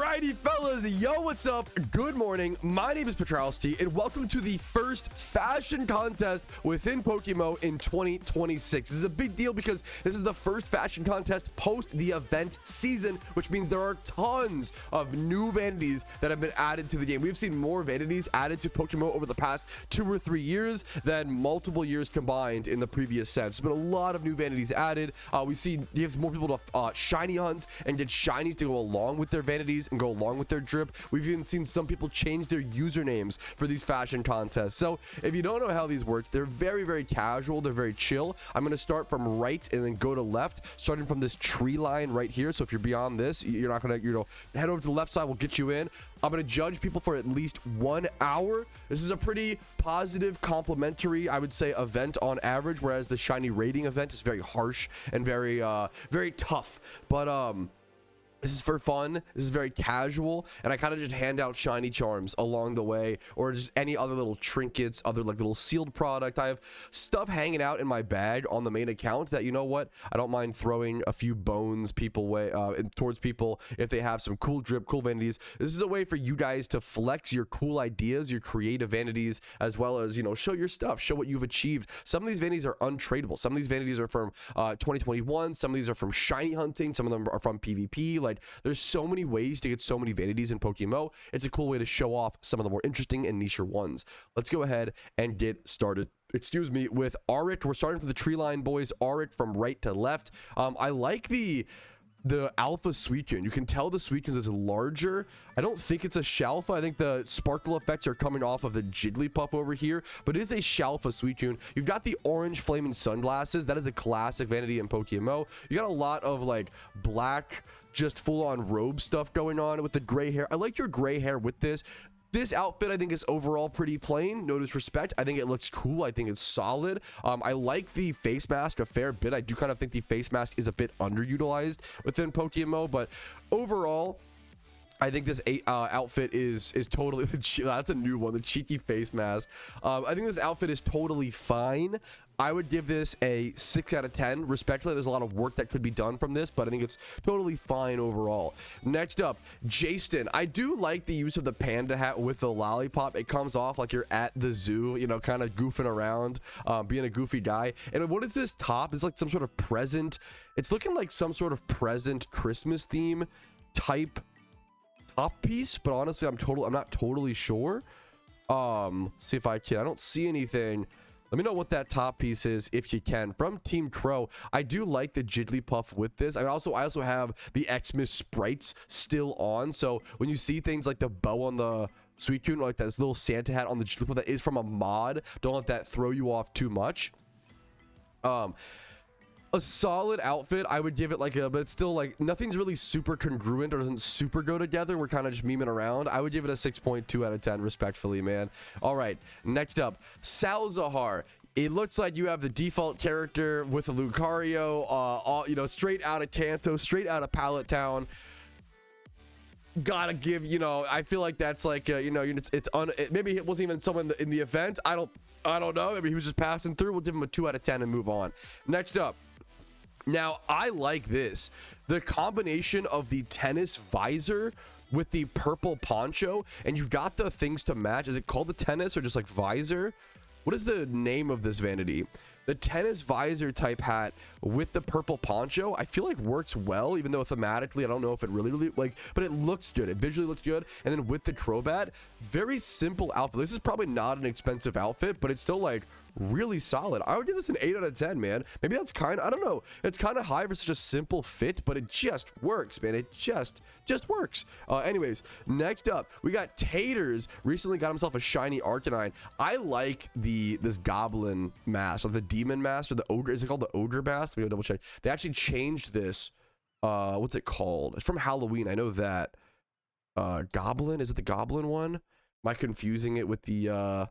Alrighty, fellas, yo, what's up? Good morning. My name is Patrouski, and welcome to the first fashion contest within PokeMMO in 2026. This is a big deal because this is the first fashion contest post the event season, which means there are tons of new vanities that have been added to the game. We've seen more vanities added to PokeMMO over the past 2 or 3 years than multiple years combined in the previous sets. There's been a lot of new vanities added. We see it gives more people to shiny hunt and get shinies to go along with their vanities and go along with their drip. We've even seen some people change their usernames for these fashion contests. So if you don't know how these work, they're very casual, they're very chill. I'm going to start from right and then go to left, starting from this tree line right here. So if you're beyond this, you're not going to, head over to the left side, we'll get you in. I'm going to judge people for at least 1 hour. This is a pretty positive, complimentary, I would say, event on average, whereas the shiny rating event is very harsh and very tough. But this is for fun. This is very casual, and I kind of just hand out shiny charms along the way, or just any other little trinkets, other like little sealed product. I have stuff hanging out in my bag on the main account that, you know what, I don't mind throwing a few bones towards people if they have some cool drip, cool vanities. This is a way for you guys to flex your cool ideas, your creative vanities, as well as, show your stuff, show what you've achieved. Some of these vanities are untradeable. Some of these vanities are from 2021. Some of these are from shiny hunting. Some of them are from PvP. Like, there's so many ways to get so many vanities in PokeMMO. It's a cool way to show off some of the more interesting and niche ones. Let's go ahead and get started. Excuse me, with Auric. We're starting from the tree line, boys. Auric from right to left. I like the alpha Suicune. You can tell the Suicune is larger. I don't think it's a Shalfa. I think the sparkle effects are coming off of the Jigglypuff over here, but it is a Shalfa Suicune. You've got the orange flaming sunglasses. That is a classic vanity in PokeMMO. You got a lot of like black, just full-on robe stuff going on with the gray hair. I like your gray hair with this. This outfit, I think, is overall pretty plain. No disrespect. I think it looks cool. I think it's solid. I like the face mask a fair bit. I do kind of think the face mask is a bit underutilized within PokeMMO, but overall, I think this outfit is totally, that's a new one, the cheeky face mask. I think this outfit is totally fine. I would give this a 6 out of 10. Respectfully, there's a lot of work that could be done from this, but I think it's totally fine overall. Next up, Jason. I do like the use of the panda hat with the lollipop. It comes off like you're at the zoo, kind of goofing around, being a goofy guy. And what is this top? It's like some sort of present. It's looking like some sort of present Christmas theme type top piece, but honestly, I'm not totally sure. See if I can. I don't see anything. Let me know what that top piece is if you can. From Team Crow, I do like the Jigglypuff with this. I also have the Xmas sprites still on. So when you see things like the bow on the Suicune, or like this little Santa hat on the Jigglypuff that is from a mod, don't let that throw you off too much. A solid outfit. I would give it like but it's still like nothing's really super congruent or doesn't super go together. We're kind of just memeing around. I would give it a 6.2 out of 10 respectfully, man. All right, next up, Salzahar. It looks like you have the default character with a Lucario, straight out of Kanto, straight out of Pallet Town. Gotta give, I feel like that's like, maybe it wasn't even someone in the event. I don't know. Maybe he was just passing through. We'll give him a 2 out of 10 and move on. Next up. Now, I like this. The combination of the tennis visor with the purple poncho, and you've got the things to match. Is it called the tennis or just like visor? What is the name of this vanity? The tennis visor type hat with the purple poncho, I feel like works well, even though thematically, I don't know if it really like, but it looks good. It visually looks good. And then with the Crobat, very simple outfit. This is probably not an expensive outfit, but it's still like really solid. I would give this an 8 out of 10, man. Maybe that's I don't know. It's kind of high for such a simple fit, but it just works, man. It just works. Anyways, next up, we got Taters. Recently got himself a shiny Arcanine. I like this goblin mask, or the demon mask, or the ogre. Is it called the ogre mask? Let me go double check. They actually changed this. What's it called? It's from Halloween. I know that. Goblin? Is it the goblin one? Am I confusing it with the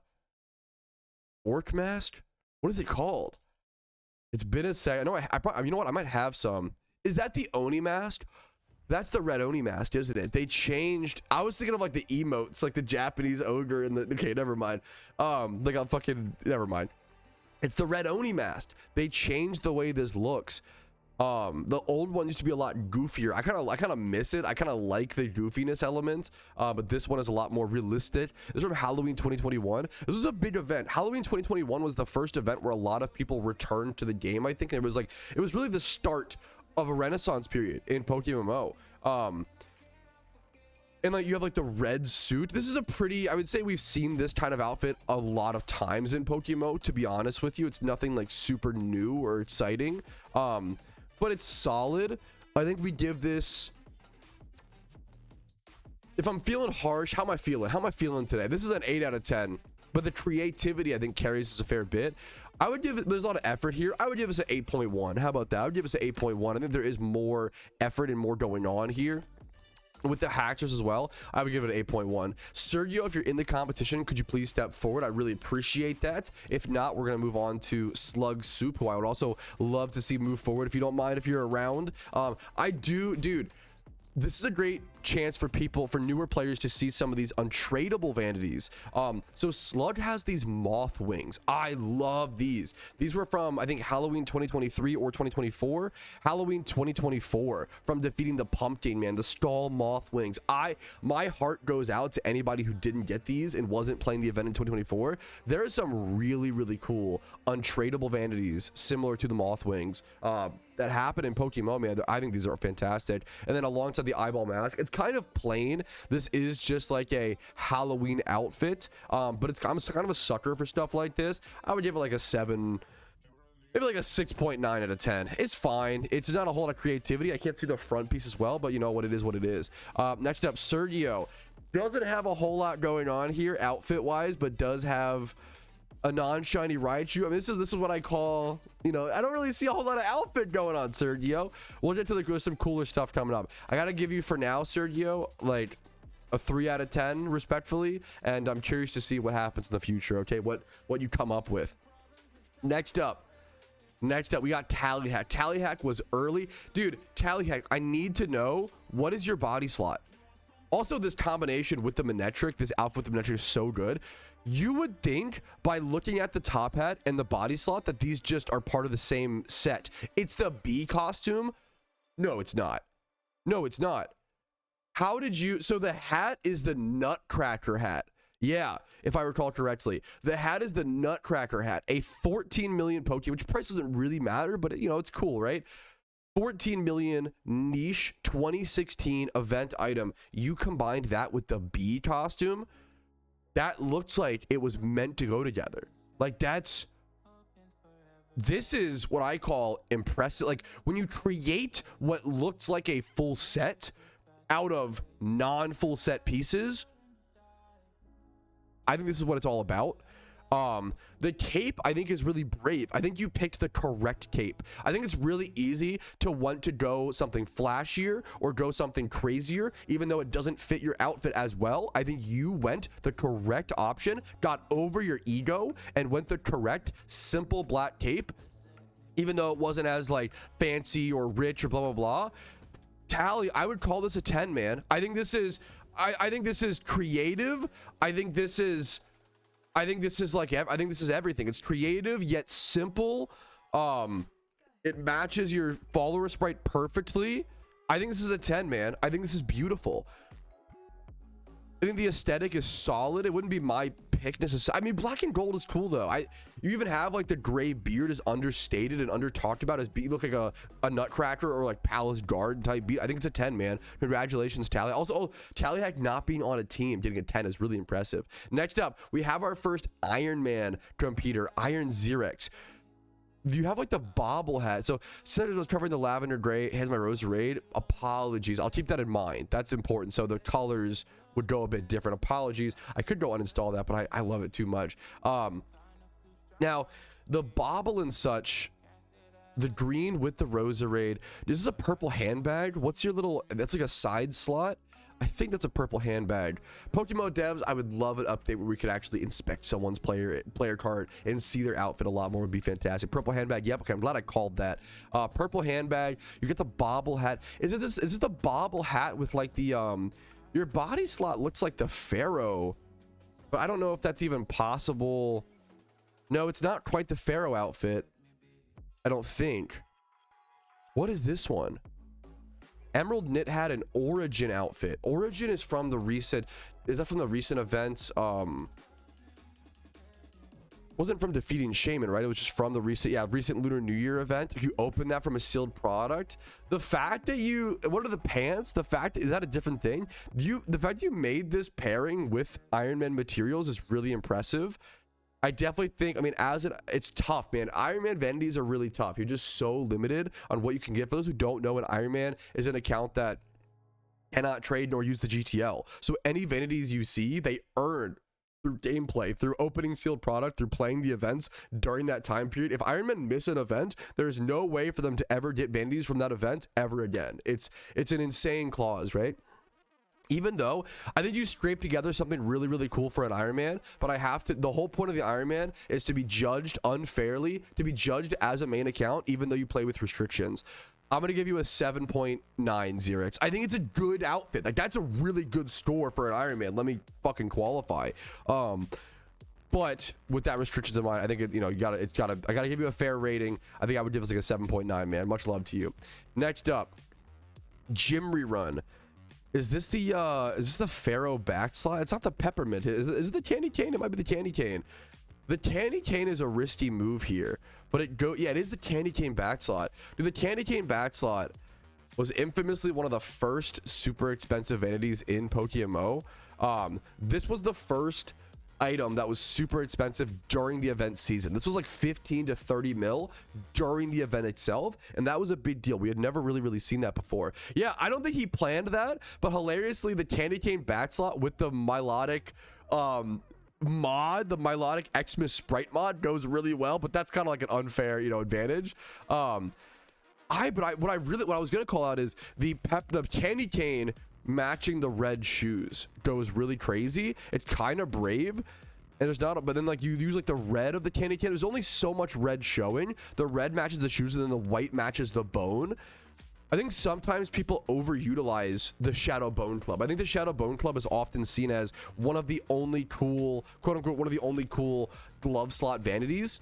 orc mask? What is it called? It's been a sec. I know you know what? I might have some. Is that the Oni mask? That's the red Oni mask, isn't it? They changed. I was thinking of like the emotes, like the Japanese ogre and the. Okay, never mind. Like I'm fucking. Never mind. It's the red Oni mask. They changed the way this looks. The old one used to be a lot goofier. I kind of miss it. I kind of like the goofiness element, but this one is a lot more realistic. This is from Halloween 2021. This was a big event. Halloween 2021 was the first event where a lot of people returned to the game, I think. And it was really the start of a renaissance period in PokeMMO. And like you have like the red suit. This is a pretty, I would say we've seen this kind of outfit a lot of times in PokeMMO, to be honest with you. It's nothing like super new or exciting, but it's solid. I think we give this, if I'm feeling harsh, how am I feeling today? This is an 8 out of 10, but the creativity I think carries us a fair bit. I would give it, there's a lot of effort here. I would give us an 8.1. How about that? I would give us an 8.1. I think there is more effort and more going on here with the hackers as well. I would give it an 8.1. Sergio, if you're in the competition, could you please step forward? I really appreciate that. If not, we're gonna move on to Slug Soup, who I would also love to see move forward, if you don't mind, if you're around. Dude, this is a great chance for people, for newer players, to see some of these untradeable vanities. So Slug has these moth wings. I love these. These were from, I think, Halloween 2023 or 2024. Halloween 2024, from defeating the pumpkin man, the skull moth wings. My heart goes out to anybody who didn't get these and wasn't playing the event in 2024. There are some really cool untradeable vanities similar to the moth wings that happen in Pokemon, man. I think these are fantastic. And then alongside the eyeball mask, it's kind of plain. This is just like a Halloween outfit, but I'm kind of a sucker for stuff like this. I would give it like a 7, maybe like a 6.9 out of 10. It's fine. It's not a whole lot of creativity. I can't see the front piece as well, but you know what, it is what it is. Next up, Sergio doesn't have a whole lot going on here outfit wise, but does have a non-shiny Raichu. I mean, this is what I call, you know, I don't really see a whole lot of outfit going on, Sergio. We'll get to some cooler stuff coming up. I gotta give you, for now, Sergio, like a 3 out of 10, respectfully, and I'm curious to see what happens in the future. Okay, what you come up with. Next up, we got Tallyhack. Tallyhack was early, dude. Tallyhack, I need to know, what is your body slot? Also, this combination with the Manectric, this outfit with the Manectric is so good. You would think by looking at the top hat and the body slot that these just are part of the same set. It's the bee costume. No, it's not. No, it's not. How did you, so the hat is the Nutcracker hat. Yeah, if I recall correctly, the hat is the Nutcracker hat, a 14 million Poke, which price doesn't really matter, but you know, it's cool, right? 14 million niche 2016 event item. You combined that with the bee costume. That looks like it was meant to go together. Like, this is what I call impressive. Like, when you create what looks like a full set out of non-full set pieces, I think this is what it's all about. The cape, I think, is really brave. I think you picked the correct cape. I think it's really easy to want to go something flashier or go something crazier, even though it doesn't fit your outfit as well. I think you went the correct option, got over your ego, and went the correct simple black cape, even though it wasn't as like fancy or rich or blah blah blah. Tally, I would call this a 10, man. I think this is creative. I think this is everything. It's creative yet simple. It matches your follower sprite perfectly. I think this is a 10, man. I think this is beautiful. I think the aesthetic is solid. It wouldn't be my pick necessarily. I mean, black and gold is cool though. You even have like the gray beard is understated and under talked about as look like a Nutcracker or like Palace Guard type beard. I think it's a 10, man. Congratulations, Tally. Also, Tallyhack not being on a team, getting a 10 is really impressive. Next up, we have our first Iron Man competitor, Iron Xerx. You have like the bobble hat. So Senator was covering the lavender gray, has my Roserade. Apologies. I'll keep that in mind. That's important. So the colors would go a bit different. Apologies. I could go uninstall that, but I love it too much. Now the bobble and such, the green with the Roserade. This is a purple handbag. What's your little, that's like a side slot. I think that's a purple handbag. Pokemon devs, I would love an update where we could actually inspect someone's player card and see their outfit a lot more. Would be fantastic. Purple handbag. Yep. Okay, I'm glad I called that. Purple handbag. You get the bobble hat. Is it the bobble hat with like the your body slot looks like the Pharaoh, but I don't know if that's even possible. No, it's not quite the Pharaoh outfit, I don't think. What is this one? Emerald Knit had an Origin outfit. Origin is from the recent, is that from the recent events? Wasn't from defeating Shaman, right? It was just from the recent Lunar New Year event. You open that from a sealed product. The fact that what are the pants? The fact, is that a different thing? The fact you made this pairing with Ironman materials is really impressive. I definitely think, I mean, it's tough, man. Ironman vanities are really tough. You're just so limited on what you can get. For those who don't know, an Ironman is an account that cannot trade nor use the GTL. So any vanities you see, they earn through gameplay, through opening sealed product, through playing the events during that time period. If Ironman miss an event, there's no way for them to ever get vanities from that event ever again. It's an insane clause, right? Even though I think you scrape together something really, really cool for an Ironman, but the whole point of the Ironman is to be judged unfairly, to be judged as a main account, even though you play with restrictions. I'm going to give you a 7.9 Xerix. I think it's a good outfit. Like, that's a really good score for an Ironman. Let me fucking qualify. But with that restrictions in mind, I think I gotta give you a fair rating. I think I would give us like a 7.9, man. Much love to you. Next up, Gym Rerun. Is this the Pharaoh backslide? It's not the peppermint. Is it the candy cane? It might be the candy cane. The candy cane is a risky move here, but it is the candy cane backslot. Dude, the candy cane backslot was infamously one of the first super expensive vanities in PokeMMO. This was the first item that was super expensive during the event season. This was like 15 to 30 mil during the event itself, and that was a big deal. We had never really seen that before. Yeah, I don't think he planned that, but hilariously, the candy cane backslot with the Milotic mod, the Milotic Xmas Sprite mod, goes really well, but that's kind of like an unfair, advantage. What I was gonna call out is the candy cane matching the red shoes goes really crazy. It's kind of brave, and there's not, but then like you use like the red of the candy cane. There's only so much red showing. The red matches the shoes, and then the white matches the bone. I think sometimes people overutilize the Shadow Bone Club. I think the Shadow Bone Club is often seen as one of the only cool, quote unquote, one of the only cool glove slot vanities.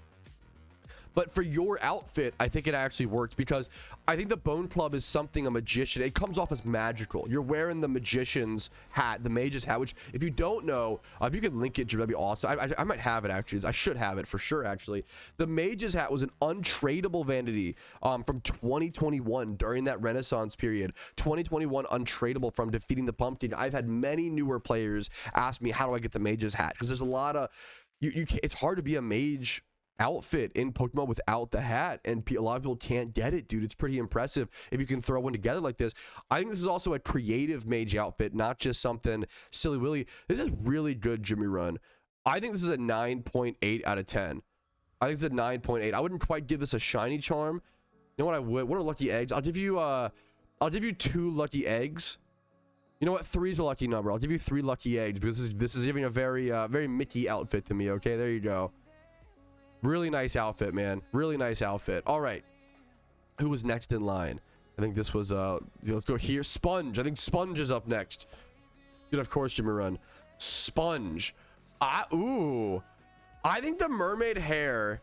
But for your outfit, I think it actually works, because I think the Bone Club is something a magician, it comes off as magical. You're wearing the magician's hat, the mage's hat, which if you don't know, if you could link it, that'd be awesome. I might have it actually. I should have it for sure actually. The mage's hat was an untradeable vanity from 2021 during that Renaissance period. 2021 untradeable from defeating the pumpkin. I've had many newer players ask me, how do I get the mage's hat? Because there's a lot of, it's hard to be a mage outfit in Pokemon without the hat, and a lot of people can't get it, dude. It's pretty impressive if you can throw one together like this. I think this is also a creative mage outfit, not just something silly willy. This is really good Jimmy Run. I think this is a 9.8 out of 10. I think it's a 9.8. I wouldn't quite give this a shiny charm. You know what I would? What are lucky eggs? I'll give you 2 lucky eggs. You know what? 3 is a lucky number. I'll give you 3 lucky eggs, because this is giving a very Mickey outfit to me. Okay, there you go. Really nice outfit, man. Really nice outfit. All right. Who was next in line? I think this was, let's go here. Sponge. I think Sponge is up next. Dude, of course, Jimmy Run. Sponge. Ooh. I think the mermaid hair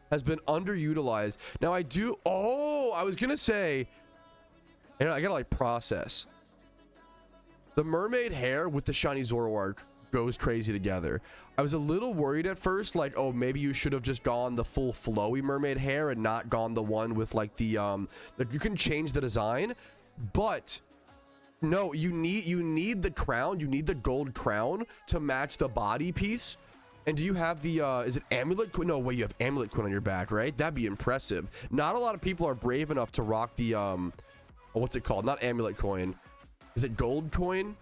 has been underutilized. Now, I was going to say, I got to like process. The mermaid hair with the shiny Zoroark goes crazy together. I was a little worried at first, like, oh, maybe you should have just gone the full flowy mermaid hair and not gone the one with like the like, you can change the design, but no, you need the crown, you need the gold crown to match the body piece. And do you have the is it amulet? No way, you have amulet coin on your back, right? That'd be impressive. Not a lot of people are brave enough to rock the what's it called? Not amulet coin. Is it gold coin?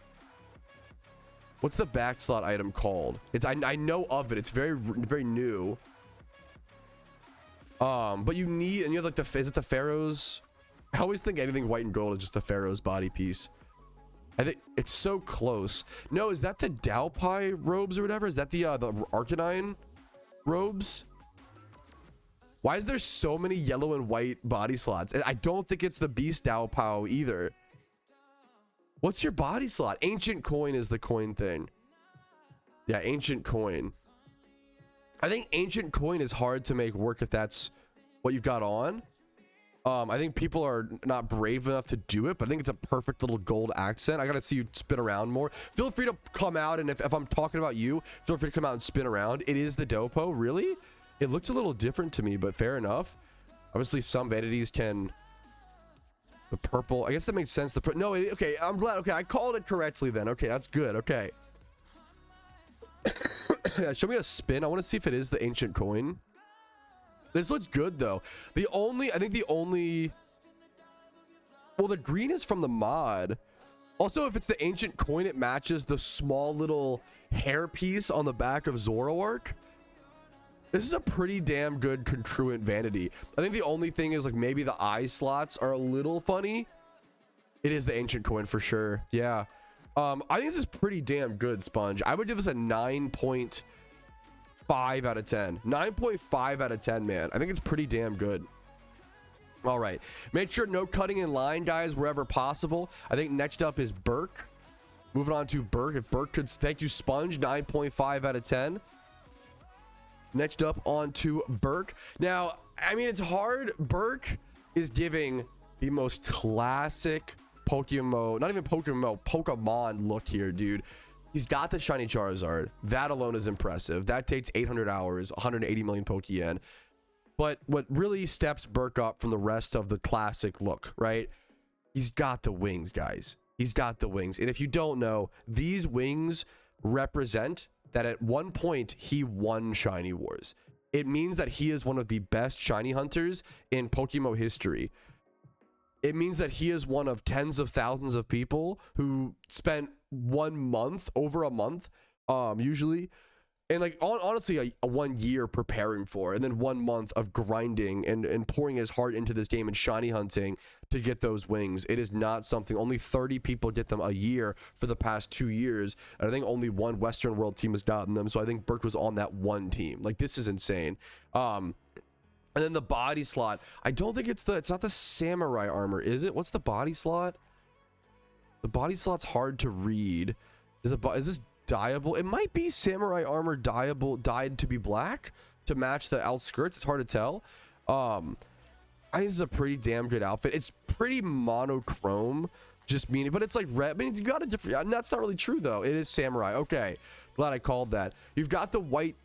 What's the back slot item called? I know of it. It's very new. But you need, and you have like is it the Pharaoh's? I always think anything white and gold is just the Pharaoh's body piece. I think it's so close. No, is that the Dalpai robes or whatever? Is that the Arcanine robes? Why is there so many yellow and white body slots? I don't think it's the Beast Dalpao either. What's your body slot? Ancient coin is the coin thing. Yeah, ancient coin. I think ancient coin is hard to make work if that's what you've got on. I think people are not brave enough to do it, but I think it's a perfect little gold accent. I gotta see you spin around more. Feel free to come out, and if I'm talking about you, feel free to come out and spin around. It is the Dopo. Really? It looks a little different to me, but fair enough. Obviously, some vanities can... The purple, I guess that makes sense. No, okay, I'm glad. Okay, I called it correctly then. Okay, that's good. Okay. Yeah, show me a spin. I want to see if it is the ancient coin. This looks good though. I think the only, well, the green is from the mod. Also, if it's the ancient coin, it matches the small little hair piece on the back of Zoroark. This is a pretty damn good congruent vanity. I think the only thing is like maybe the eye slots are a little funny. It is the ancient coin for sure. Yeah. I think this is pretty damn good, Sponge. I would give this a 9.5 out of 10. 9.5 out of 10, man. I think it's pretty damn good. All right, make sure no cutting in line, guys, wherever possible. I think next up is Burke. Moving on to Burke. If Burke could, thank you, Sponge. 9.5 out of 10. Next up on to Burke. Now, I mean, it's hard. Burke is giving the most classic Pokemon, not even Pokemon look here, dude. He's got the shiny Charizard. That alone is impressive. That takes 800 hours, 180 million Pokeyen. But what really steps Burke up from the rest of the classic look, right? He's got the wings, guys. He's got the wings. And if you don't know, these wings represent that at one point he won Shiny Wars. It means that he is one of the best shiny hunters in Pokemon history. It means that he is one of tens of thousands of people who spent 1 month, over a month, usually, and like honestly a 1 year preparing for, and then 1 month of grinding and pouring his heart into this game and shiny hunting to get those wings. It is not something, only 30 people get them a year for the past 2 years, and I think only one Western world team has gotten them, so I think Burke was on that one team. Like, this is insane. And then the body slot, I don't think it's not the samurai armor, is it? What's the body slot? The body slot's hard to read. Is this dyeable? It might be samurai armor dyed to be black to match the outskirts. It's hard to tell. I think this is a pretty damn good outfit. It's pretty monochrome, just meaning, but it's like red. I mean, you got a different. That's not really true though. It is samurai. Okay, glad I called that. You've got the white,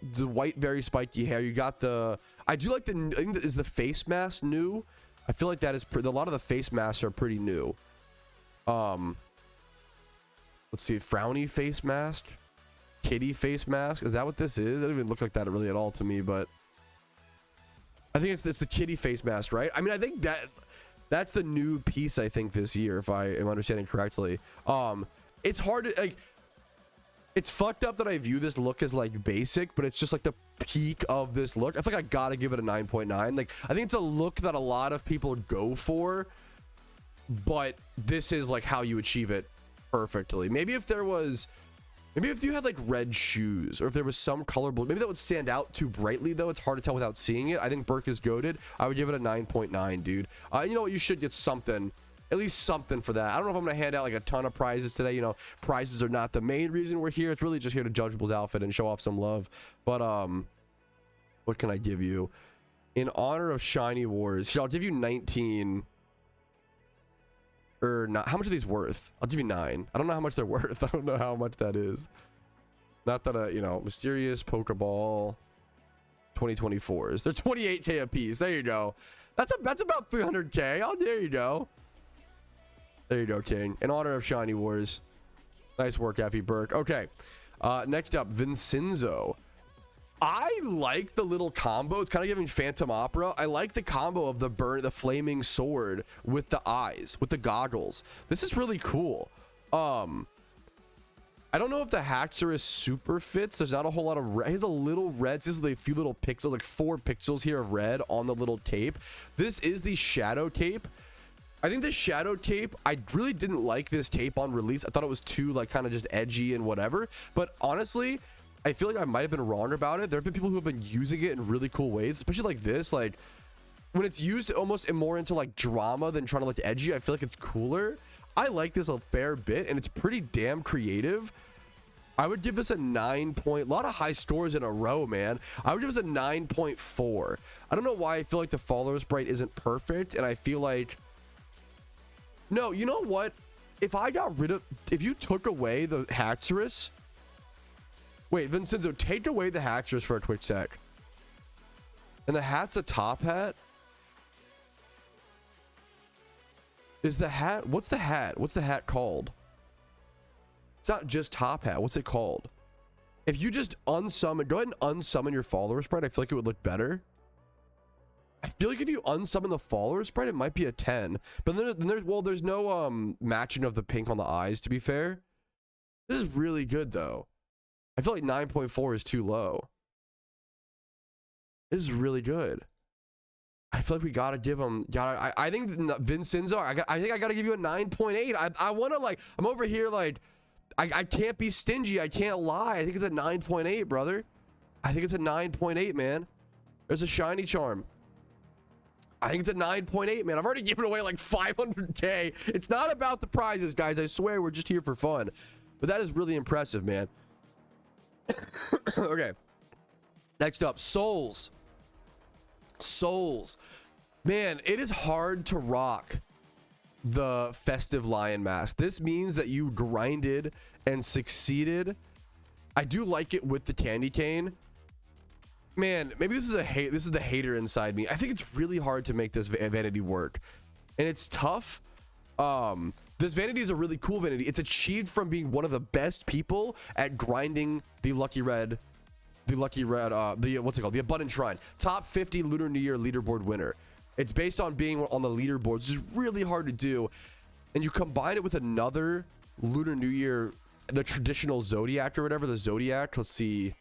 very spiky hair. You got the. I do like the. I think is the face mask new. I feel like that is a lot of the face masks are pretty new. Let's see, frowny face mask, kitty face mask. Is that what this is? It doesn't even look like that really at all to me, but I think it's the kitty face mask, right? I mean, I think that's the new piece, I think, this year, if I am understanding correctly. It's hard to, like, it's fucked up that I view this look as like basic, but it's just like the peak of this look. I feel like I gotta give it a 9.9. Like, I think it's a look that a lot of people go for, but this is like how you achieve it perfectly. Maybe if you had like red shoes, or if there was some color blue, maybe that would stand out too brightly though. It's hard to tell without seeing it. I think Burke is goated. I would give it a 9.9, dude. You know what? You should get something, at least something for that. I don't know if I'm gonna hand out like a ton of prizes today. You know, prizes are not the main reason we're here. It's really just here to judge people's outfit and show off some love. But what can I give you in honor of Shiny Wars? Here, I'll give you 19. Or not. How much are these worth? I'll give you 9. I don't know how much they're worth. I don't know how much that is. Not that you know, mysterious Pokeball 2024s. They're 28k a piece. There you go. That's about 300k. Oh, there you go. There you go, King. In honor of Shiny Wars. Nice work, Effie Burke. Okay. Next up, Vincenzo. I like the little combo. It's kind of giving Phantom Opera. I like the combo of the flaming sword with the eyes, with the goggles. This is really cool. I don't know if the Haxorus super fits. There's not a whole lot of red. He has a little red. This is a few little pixels, like 4 pixels here of red on the little cape. This is the Shadow Cape. I think the Shadow Cape, I really didn't like this cape on release. I thought it was too like kind of just edgy and whatever. But honestly, I feel like I might have been wrong about it. There have been people who have been using it in really cool ways, especially like this. Like when it's used almost more into like drama than trying to look edgy, I feel like it's cooler. I like this a fair bit, and it's pretty damn creative. I would give this a 9 point. A lot of high scores in a row, man. I would give this a 9.4. I don't know why I feel like the follower sprite isn't perfect, and I feel like, no, you know what? If you took away the Haxorus, wait, Vincenzo, take away the Haxorus for a quick sec. And the hat's a top hat. Is the hat, what's the hat? What's the hat called? It's not just top hat. What's it called? If you just unsummon, go ahead and unsummon your follower sprite. I feel like it would look better. I feel like if you unsummon the follower sprite, it might be a 10. But then there's no matching of the pink on the eyes, to be fair. This is really good though. I feel like 9.4 is too low. This is really good. I feel like we gotta give him. I think Vincenzo. I think I gotta give you a 9.8. I want to, like, I'm over here like, I can't be stingy. I can't lie. I think it's a 9.8, brother. I think it's a 9.8, man. There's a shiny charm. I think it's a 9.8, man. I've already given away like 500k. It's not about the prizes, guys. I swear, we're just here for fun. But that is really impressive, man. Okay. Next up, souls. Souls. Man, it is hard to rock the festive lion mask. This means that you grinded and succeeded. I do like it with the candy cane. Man, maybe this is the hater inside me. I think it's really hard to make this vanity work, and it's tough. This vanity is a really cool vanity. It's achieved from being one of the best people at grinding the lucky red, what's it called, the abundant shrine. Top 50 Lunar New Year leaderboard winner. It's based on being on the leaderboards, which is really hard to do. And you combine it with another Lunar New Year, the traditional Zodiac or whatever, the Zodiac, let's see,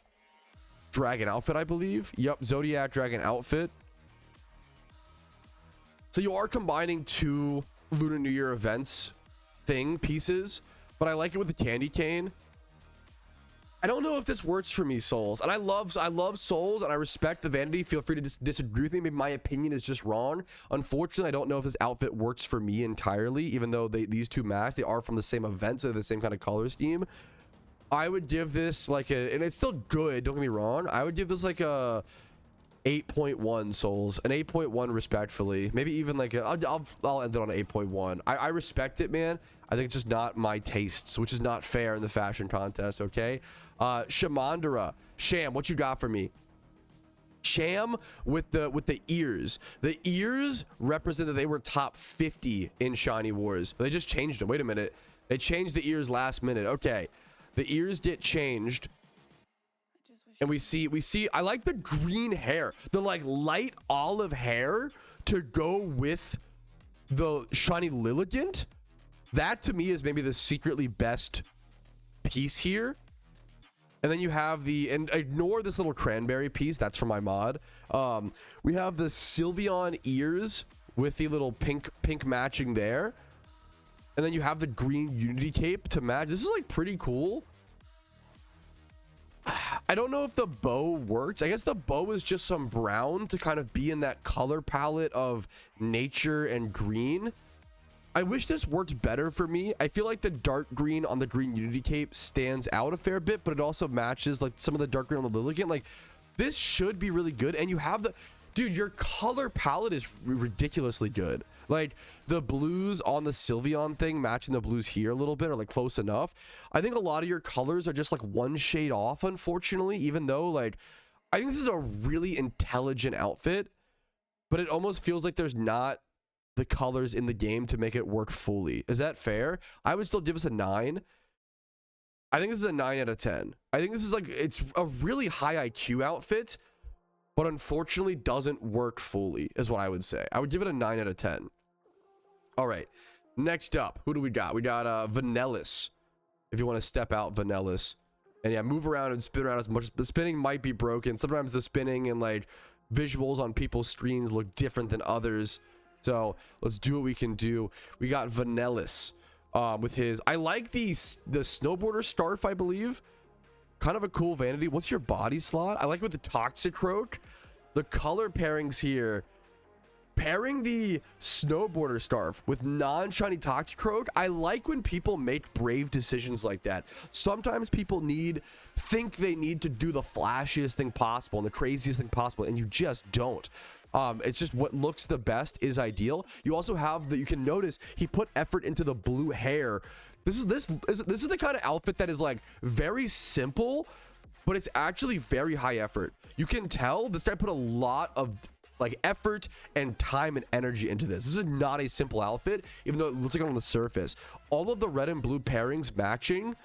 dragon outfit, I believe. Yep, Zodiac dragon outfit. So you are combining two Lunar New Year events pieces, but I like it with the candy cane. I don't know if this works for me, souls, and I love souls, and I respect the vanity. Feel free to disagree with me. Maybe my opinion is just wrong. Unfortunately, I don't know if this outfit works for me entirely, even though these two match. They are from the same event, so they're the same kind of color scheme. I would give this like and it's still good, don't get me wrong. I would give this like a 8.1, souls, an 8.1 respectfully. Maybe even like I'll end it on an 8.1. I respect it, man. I think it's just not my tastes, which is not fair in the fashion contest. Okay. Shamandra, Sham, what you got for me? Sham with the ears. The ears represent that they were top 50 in Shiny Wars. They just changed them. Wait a minute. They changed the ears last minute. Okay. The ears get changed. And we see I like the green hair, the like light olive hair to go with the shiny Lilligant. That to me is maybe the secretly best piece here. And then you have and ignore this little cranberry piece, that's from my mod. We have the Sylveon ears with the little pink matching there. And then you have the green Unity cape to match. This is like pretty cool. I don't know if the bow works. I guess the bow is just some brown to kind of be in that color palette of nature and green. I wish this worked better for me. I feel like the dark green on the green Unity cape stands out a fair bit, but it also matches like some of the dark green on the Lilligant. Like, this should be really good. And you have dude, your color palette is ridiculously good. Like, the blues on the Sylveon thing matching the blues here a little bit are like close enough. I think a lot of your colors are just like one shade off, unfortunately, even though like I think this is a really intelligent outfit, but it almost feels like there's not the colors in the game to make it work fully. Is that fair? I would still give us a 9. I think this is a 9 out of 10. I think this is like, it's a really high IQ outfit, but unfortunately doesn't work fully, is what I would say. I would give it a 9 out of 10. All right, next up, who do we got? We got Vanellis. If you want to step out, Vanellis. And yeah, move around and spin around as much. The spinning might be broken. Sometimes the spinning and like visuals on people's screens look different than others. So let's do what we can do. We got Vanellis with his, I like the snowboarder Starf, I believe. Kind of a cool vanity. What's your body slot? I like it with the Toxicroak. The color pairings here Pairing the snowboarder scarf with non-shiny Toxicroak, I like when people make brave decisions like that. Sometimes people think they need to do the flashiest thing possible and the craziest thing possible, and you just don't. It's just what looks the best is ideal. You also have you can notice he put effort into the blue hair. This is the kind of outfit that is like very simple, but it's actually very high effort. You can tell this guy put a lot of like effort and time and energy into this. This is not a simple outfit, even though it looks like it on the surface. All of the red and blue pairings matching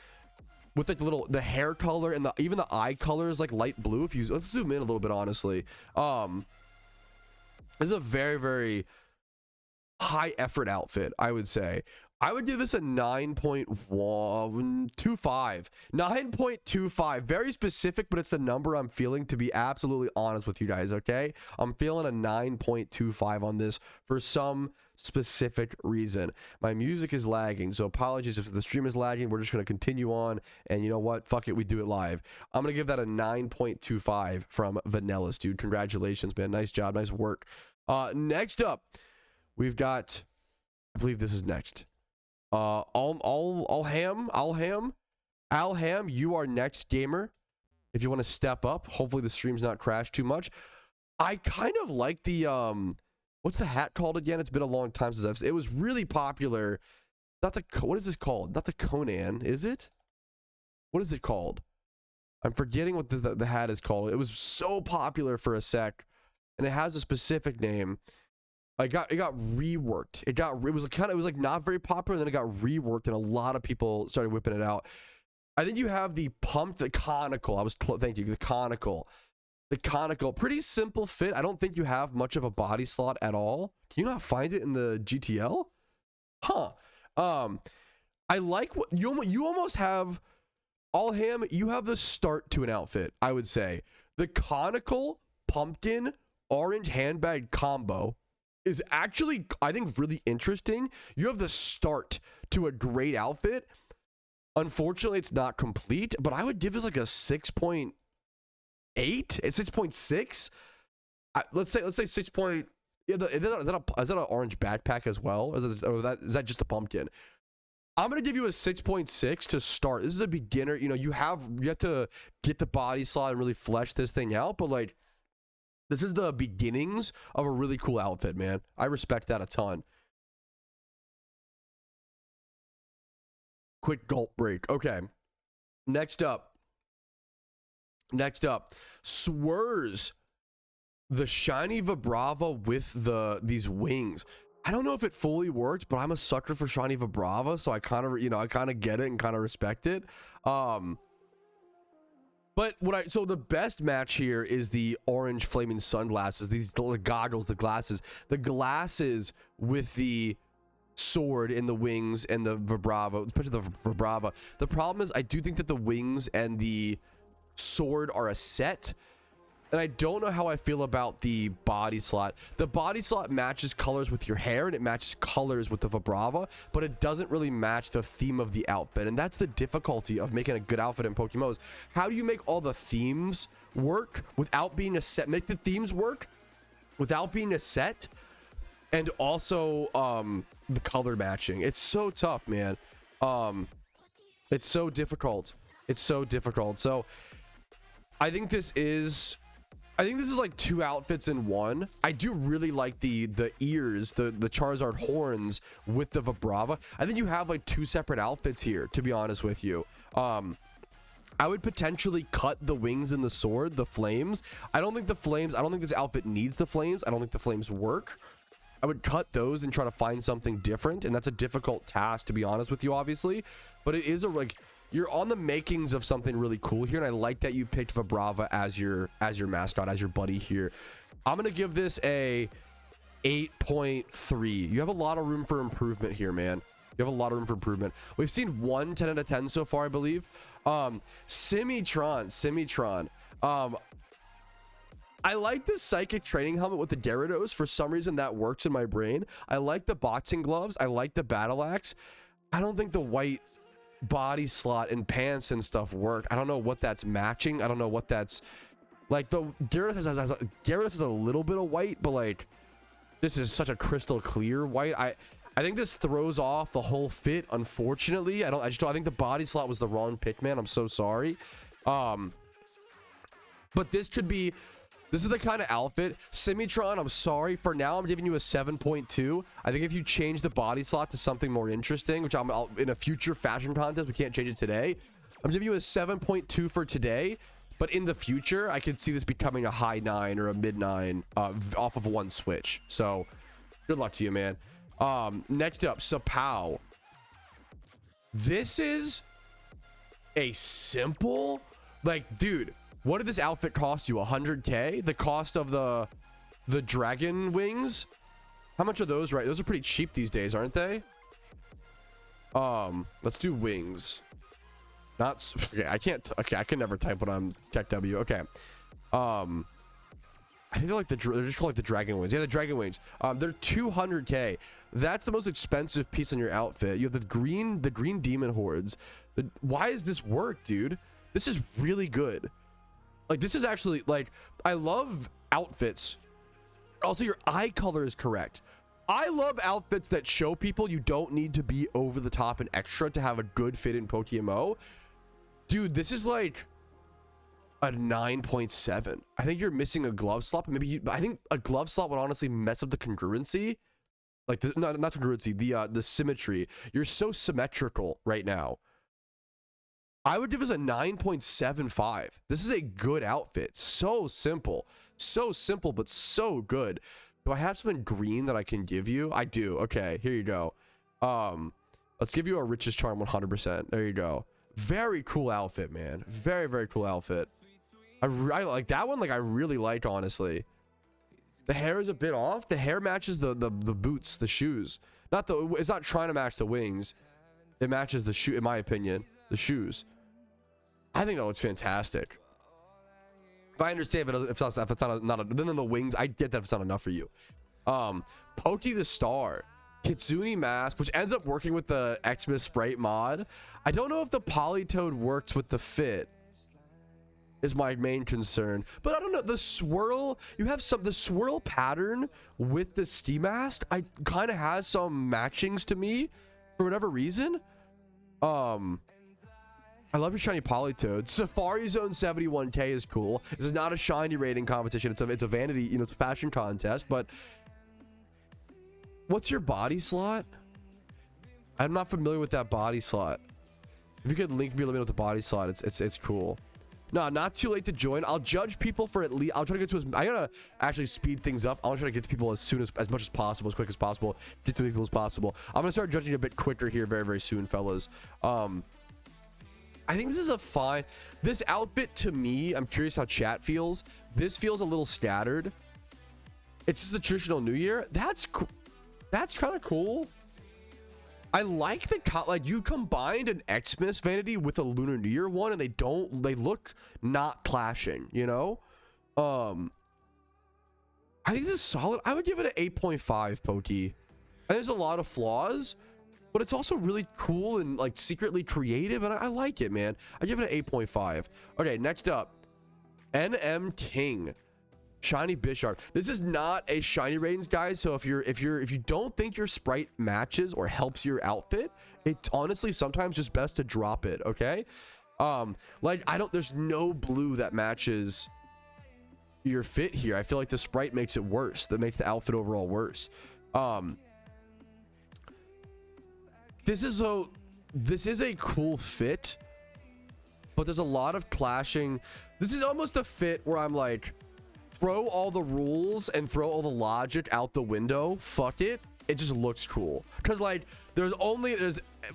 with like the hair color and even the eye color is like light blue. Let's zoom in a little bit, honestly. This is a very, very high effort outfit, I would say. I would give this a 9.25. 9.25. Very specific, but it's the number I'm feeling, to be absolutely honest with you guys, okay? I'm feeling a 9.25 on this for some specific reason. My music is lagging, so apologies if the stream is lagging. We're just going to continue on, and you know what? Fuck it, we do it live. I'm going to give that a 9.25 from Vanillas, dude. Congratulations, man. Nice job. Nice work. Next up, we've got... I believe this is next. Alham, you are next, gamer. If you want to step up, hopefully the stream's not crashed too much. I kind of like the what's the hat called again? It's been a long time since it was really popular. Not the what is this called? Not the Conan, is it? What is it called? I'm forgetting what the hat is called. It was so popular for a sec, and it has a specific name. It got reworked. It was like not very popular, and then it got reworked, and a lot of people started whipping it out. I think you have the conical. Thank you. The conical, pretty simple fit. I don't think you have much of a body slot at all. Can you not find it in the GTL? Huh. I like what you almost have. Alham, you have the start to an outfit, I would say. The conical pumpkin orange handbag combo is actually, I think, really interesting. You have the start to a great outfit. Unfortunately, it's not complete, but I would give this like a 6.8, 6.6. Let's say 6 point. Yeah, is that an orange backpack as well? Is that just a pumpkin? I'm gonna give you a 6.6 to start. This is a beginner. You know, you have to get the body slot and really flesh this thing out, but like, this is the beginnings of a really cool outfit, man. I respect that a ton. Quick gulp break. Okay. Next up. Swirls. The shiny Vibrava with these wings. I don't know if it fully worked, but I'm a sucker for shiny Vibrava, so I kind of get it and kind of respect it. But so the best match here is the orange flaming sunglasses, the goggles, the glasses with the sword in the wings and the Vibrava, especially the Vibrava. The problem is I do think that the wings and the sword are a set, and I don't know how I feel about the body slot. The body slot matches colors with your hair, and it matches colors with the Vibrava, but it doesn't really match the theme of the outfit. And that's the difficulty of making a good outfit in PokeMMO. How do you make all the themes work without being a set? Make the themes work without being a set, and also the color matching. It's so tough, man. It's so difficult. So I think this is like two outfits in one. I do really like the ears, the Charizard horns with the Vibrava. I think you have like two separate outfits here, to be honest with you. I would potentially cut the wings and the sword, the flames. I don't think this outfit needs the flames. I don't think the flames work. I would cut those and try to find something different, and that's a difficult task, to be honest with you, obviously. But it is you're on the makings of something really cool here, and I like that you picked Vibrava as your mascot, as your buddy here. I'm gonna give this a 8.3. You have a lot of room for improvement here, man. You have a lot of room for improvement. We've seen one 10 out of 10 so far, I believe. Simitron. I like the psychic training helmet with the Gyarados. For some reason, that works in my brain. I like the boxing gloves. I like the battle axe. I don't think the white body slot and pants and stuff work. I don't know what that's matching. I don't know what that's like. The Gyarados has a little bit of white, but like This is such a crystal clear white. I think this throws off the whole fit, unfortunately. I think the body slot was the wrong pick, man. I'm so sorry. But this is the kind of outfit. Simitron, I'm sorry. For now, I'm giving you a 7.2. I think if you change the body slot to something more interesting, which I'll in a future fashion contest, we can't change it today. I'm giving you a 7.2 for today. But in the future, I could see this becoming a high 9 or a mid 9 off of one switch. So good luck to you, man. Next up, Sapow. This is a simple, like, dude, what did this outfit cost you? 100k? The cost of the dragon wings? How much are those, right? Those are pretty cheap these days, aren't they? Let's do wings. Not okay, I can't. Okay, I can never type when I'm tech W. Okay. I think they're like they're just called like the dragon wings. Yeah, the dragon wings. They're 200k. That's the most expensive piece on your outfit. You have the green demon hordes. Why does this work, dude? This is really good. Like, this is actually, like, I love outfits. Also, your eye color is correct. I love outfits that show people you don't need to be over the top and extra to have a good fit in PokeMMO. Dude, this is like a 9.7. I think you're missing a glove slot. I think a glove slot would honestly mess up the congruency. Like, not congruency, the symmetry. You're so symmetrical right now. I would give this a 9.75. This is a good outfit. So simple, but so good. Do I have something green that I can give you? I do. Okay, here you go. Let's give you a Riches Charm 100%. There you go. Very cool outfit, man. Very, very cool outfit. I like that one. Like, I really like, honestly. The hair is a bit off. The hair matches the boots, the shoes. It's not trying to match the wings. It matches the shoe, in my opinion. The shoes. I think that looks fantastic. But I understand if it's not then the wings, I get that if it's not enough for you. Pokey the Star. Kitsune Mask, which ends up working with the Xmas Sprite mod. I don't know if the Polytoad works with the fit, is my main concern. But I don't know, the swirl, the swirl pattern with the ski mask, I kind of has some matchings to me for whatever reason. I love your shiny Polytoad. Safari Zone 71k is cool. This is not a shiny rating competition. It's a vanity, you know, it's a fashion contest. But what's your body slot? I'm not familiar with that body slot. If you could link me, let me know what the body slot. It's cool. No, not too late to join. I'll judge people for at least. I'll try to get to I gotta actually speed things up. I'll try to get to people as much as possible, as quick as possible, get to people as possible. I'm gonna start judging a bit quicker here, very, very soon, fellas. I think this is a fine. This outfit to me, I'm curious how chat feels. This feels a little scattered. It's just the traditional New Year. That's cool. That's kind of cool. I like the like you combined an Xmas vanity with a Lunar New Year one, and they look not clashing, you know. I think this is solid. I would give it an 8.5, Pokey. And there's a lot of flaws, but it's also really cool and like secretly creative, and I like it, man. I give it an 8.5. Okay, next up, NM King. Shiny Bisharp. This is not a shiny ratings, guys. So if you don't think your sprite matches or helps your outfit, it's honestly sometimes just best to drop it. Okay. Like there's no blue that matches your fit here. I feel like the sprite makes it worse. That makes the outfit overall worse. This is a cool fit, but there's a lot of clashing. This is almost a fit where I'm like, throw all the rules and throw all the logic out the window. Fuck it. It just looks cool. Because like there's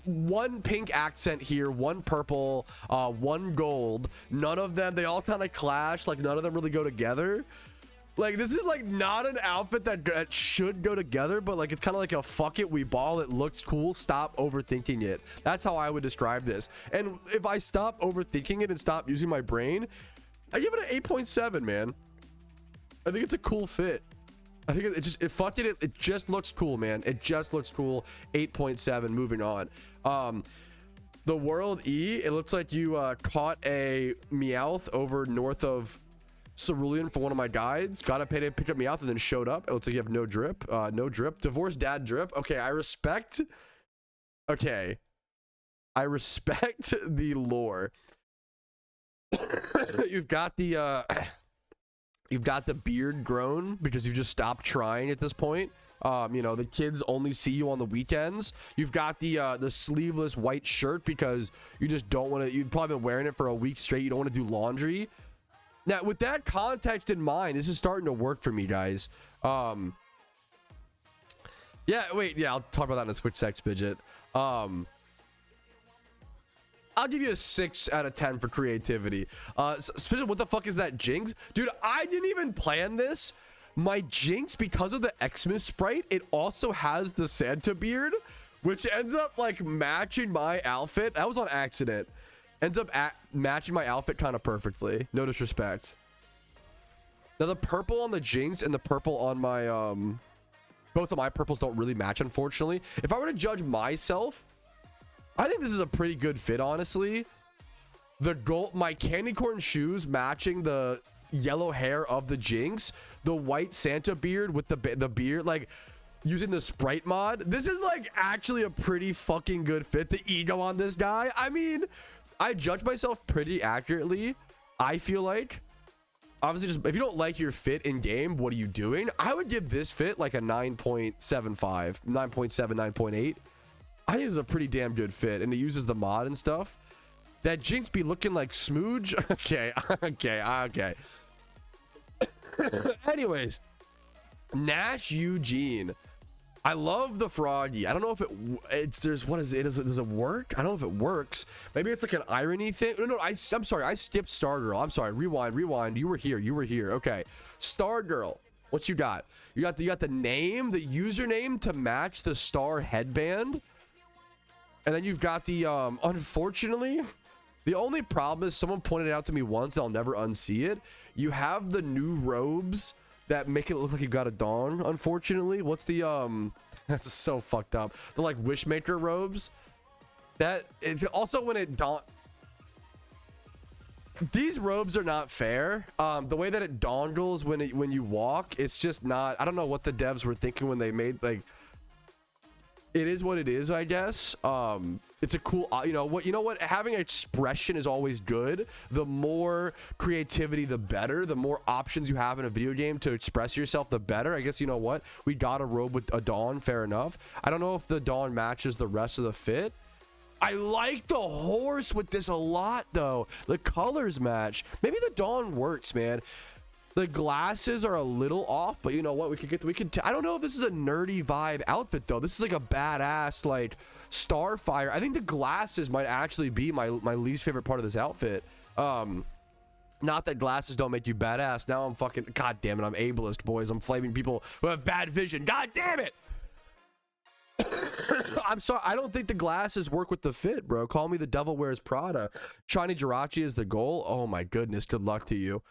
one pink accent here, one purple, one gold. None of them, they all kind of clash. Like none of them really go together. Like this is like not an outfit that should go together, but like it's kind of like a fuck it, we ball. It looks cool. Stop overthinking it. That's how I would describe this. And if I stop overthinking it and stop using my brain, I give it an 8.7, man. I think it's a cool fit. I think it just looks cool, man. It just looks cool. 8.7. Moving on. The World E. It looks like you caught a Meowth over north of Cerulean for one of my guides. Gotta pay to pick up me out and then showed up. It looks like you have no drip. No drip. Divorced dad drip. Okay, I respect. Okay. I respect the lore. You've got the beard grown because you've just stopped trying at this point. You know, the kids only see you on the weekends. You've got the sleeveless white shirt because you just don't want to. You've probably been wearing it for a week straight. You don't want to do laundry. Now, with that context in mind, this is starting to work for me, guys. Yeah, wait, yeah, I'll talk about that in a Switch Sex Bidget. I'll give you a 6 out of 10 for creativity. What the fuck is that, Jinx? Dude, I didn't even plan this. My Jinx, because of the Xmas sprite, it also has the Santa beard, which ends up like matching my outfit. That was on accident. Ends up matching my outfit kind of perfectly. No disrespect. Now the purple on the Jinx and the purple on my both of my purples don't really match, unfortunately. If I were to judge myself, I think this is a pretty good fit, honestly. The gold, my candy corn shoes matching the yellow hair of the Jinx, the white Santa beard with the beard, like using the sprite mod. This is like actually a pretty fucking good fit. The ego on this guy. I mean, I judge myself pretty accurately. I feel like, obviously, just if you don't like your fit in game, what are you doing? I would give this fit like a 9.75, 9.7, 9.8. I think it's a pretty damn good fit, and it uses the mod and stuff. That Jinx be looking like Smooge. Okay. Anyways, Nash Eugene. I love the Froggy. I don't know if what is it? Does it work? I don't know if it works. Maybe it's like an irony thing. No, I'm sorry. I skipped Stargirl. I'm sorry. Rewind. You were here. Okay. Stargirl. What you got? You got the name, the username to match the star headband. And then you've got the, unfortunately, the only problem is someone pointed it out to me once and I'll never unsee it. You have the new robes that make it look like you got a dong, unfortunately. What's the, that's so fucked up. The, like, Wishmaker robes. That, it's also when it these robes are not fair. The way that it dongles when you walk, it's just not, I don't know what the devs were thinking when they made, like, it is what it is, I guess. It's a cool, you know what, having expression is always good. The more creativity, the better. The more options you have in a video game to express yourself, the better. I guess, you know what, we got a robe with a dawn, fair enough. I don't know if the dawn matches the rest of the fit. I like the horse with this a lot, though. The colors match. Maybe the dawn works, man. The glasses are a little off, but you know what? I don't know if this is a nerdy vibe outfit, though. This is like a badass, like, Starfire. I think the glasses might actually be my least favorite part of this outfit. Not that glasses don't make you badass. Now I'm fucking, god damn it, I'm ableist, boys. I'm flaming people who have bad vision. God damn it! I'm sorry, I don't think the glasses work with the fit, bro. Call me the devil wears Prada. Shiny Jirachi is the goal. Oh my goodness, good luck to you.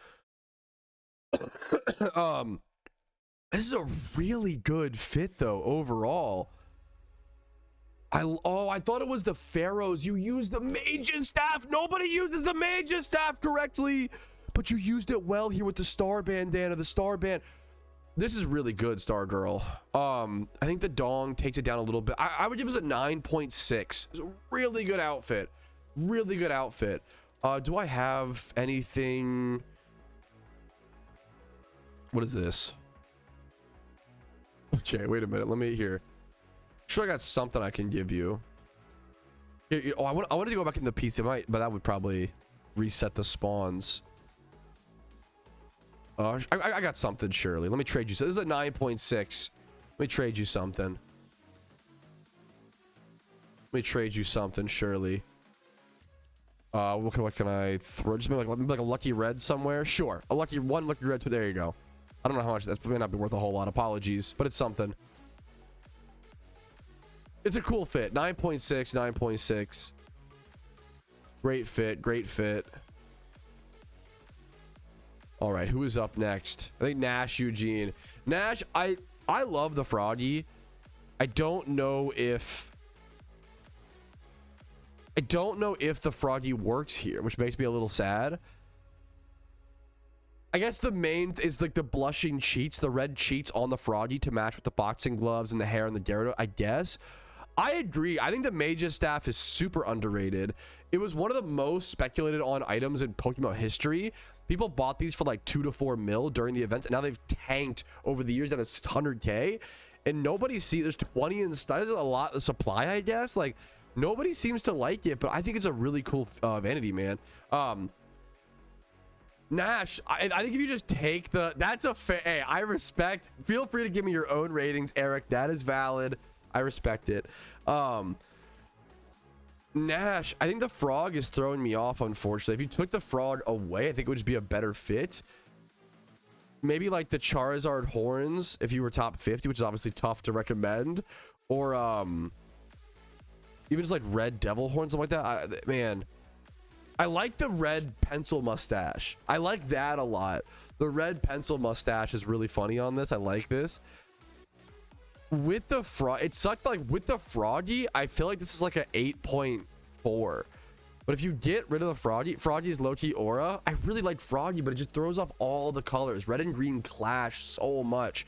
This is a really good fit, though, overall. I thought it was the Pharaohs. You used the Mage's Staff. Nobody uses the Mage's Staff correctly, but you used it well here with the Star Bandana, the Star Band. This is really good, Stargirl. I think the dong takes it down a little bit. I would give this a 9.6. It's a really good outfit. Really good outfit. Do I have anything? What is this? Okay, wait a minute. Let me hear. Sure, I got something I can give you. Oh, I wanted to go back in the PC, but that would probably reset the spawns. I got something, surely. Let me trade you. So this is a 9.6. Let me trade you something. Let me trade you something, surely. What can I throw? Just maybe like a lucky red somewhere. Sure, one lucky red. There you go. I don't know how much that may not be worth a whole lot. Apologies, but it's something. It's a cool fit. 9.6, 9.6. Great fit, great fit. All right, who is up next? I think Nash Eugene. Nash, I love the Froggy. I don't know if the Froggy works here, which makes me a little sad. I guess the main is like the blushing cheeks, the red cheeks on the Froggy to match with the boxing gloves and the hair and the Gyarados, I guess. I agree. I think the Mage's Staff is super underrated. It was one of the most speculated on items in PokeMMO history. People bought these for like 2 to 4 mil during the events, and now they've tanked over the years at 100K. And nobody sees, there's 20 in stock. There's a lot of supply, I guess. Like, nobody seems to like it, but I think it's a really cool vanity, man. Nash, I think if you just take the, that's a fair, hey, I respect, feel free to give me your own ratings, Eric. That is valid. I respect it. Nash, I think the frog is throwing me off, unfortunately. If you took the frog away, I think it would just be a better fit. Maybe like the Charizard horns if you were top 50, which is obviously tough to recommend. Or even just like red devil horns, something like that. Man, I like the red pencil mustache. I like that a lot. The red pencil mustache is really funny on this. I like this. With the frog, it sucks. Like with the Froggy, I feel like this is like an 8.4. But if you get rid of the Froggy's low-key aura, I really like Froggy, but it just throws off all the colors. Red and green clash so much.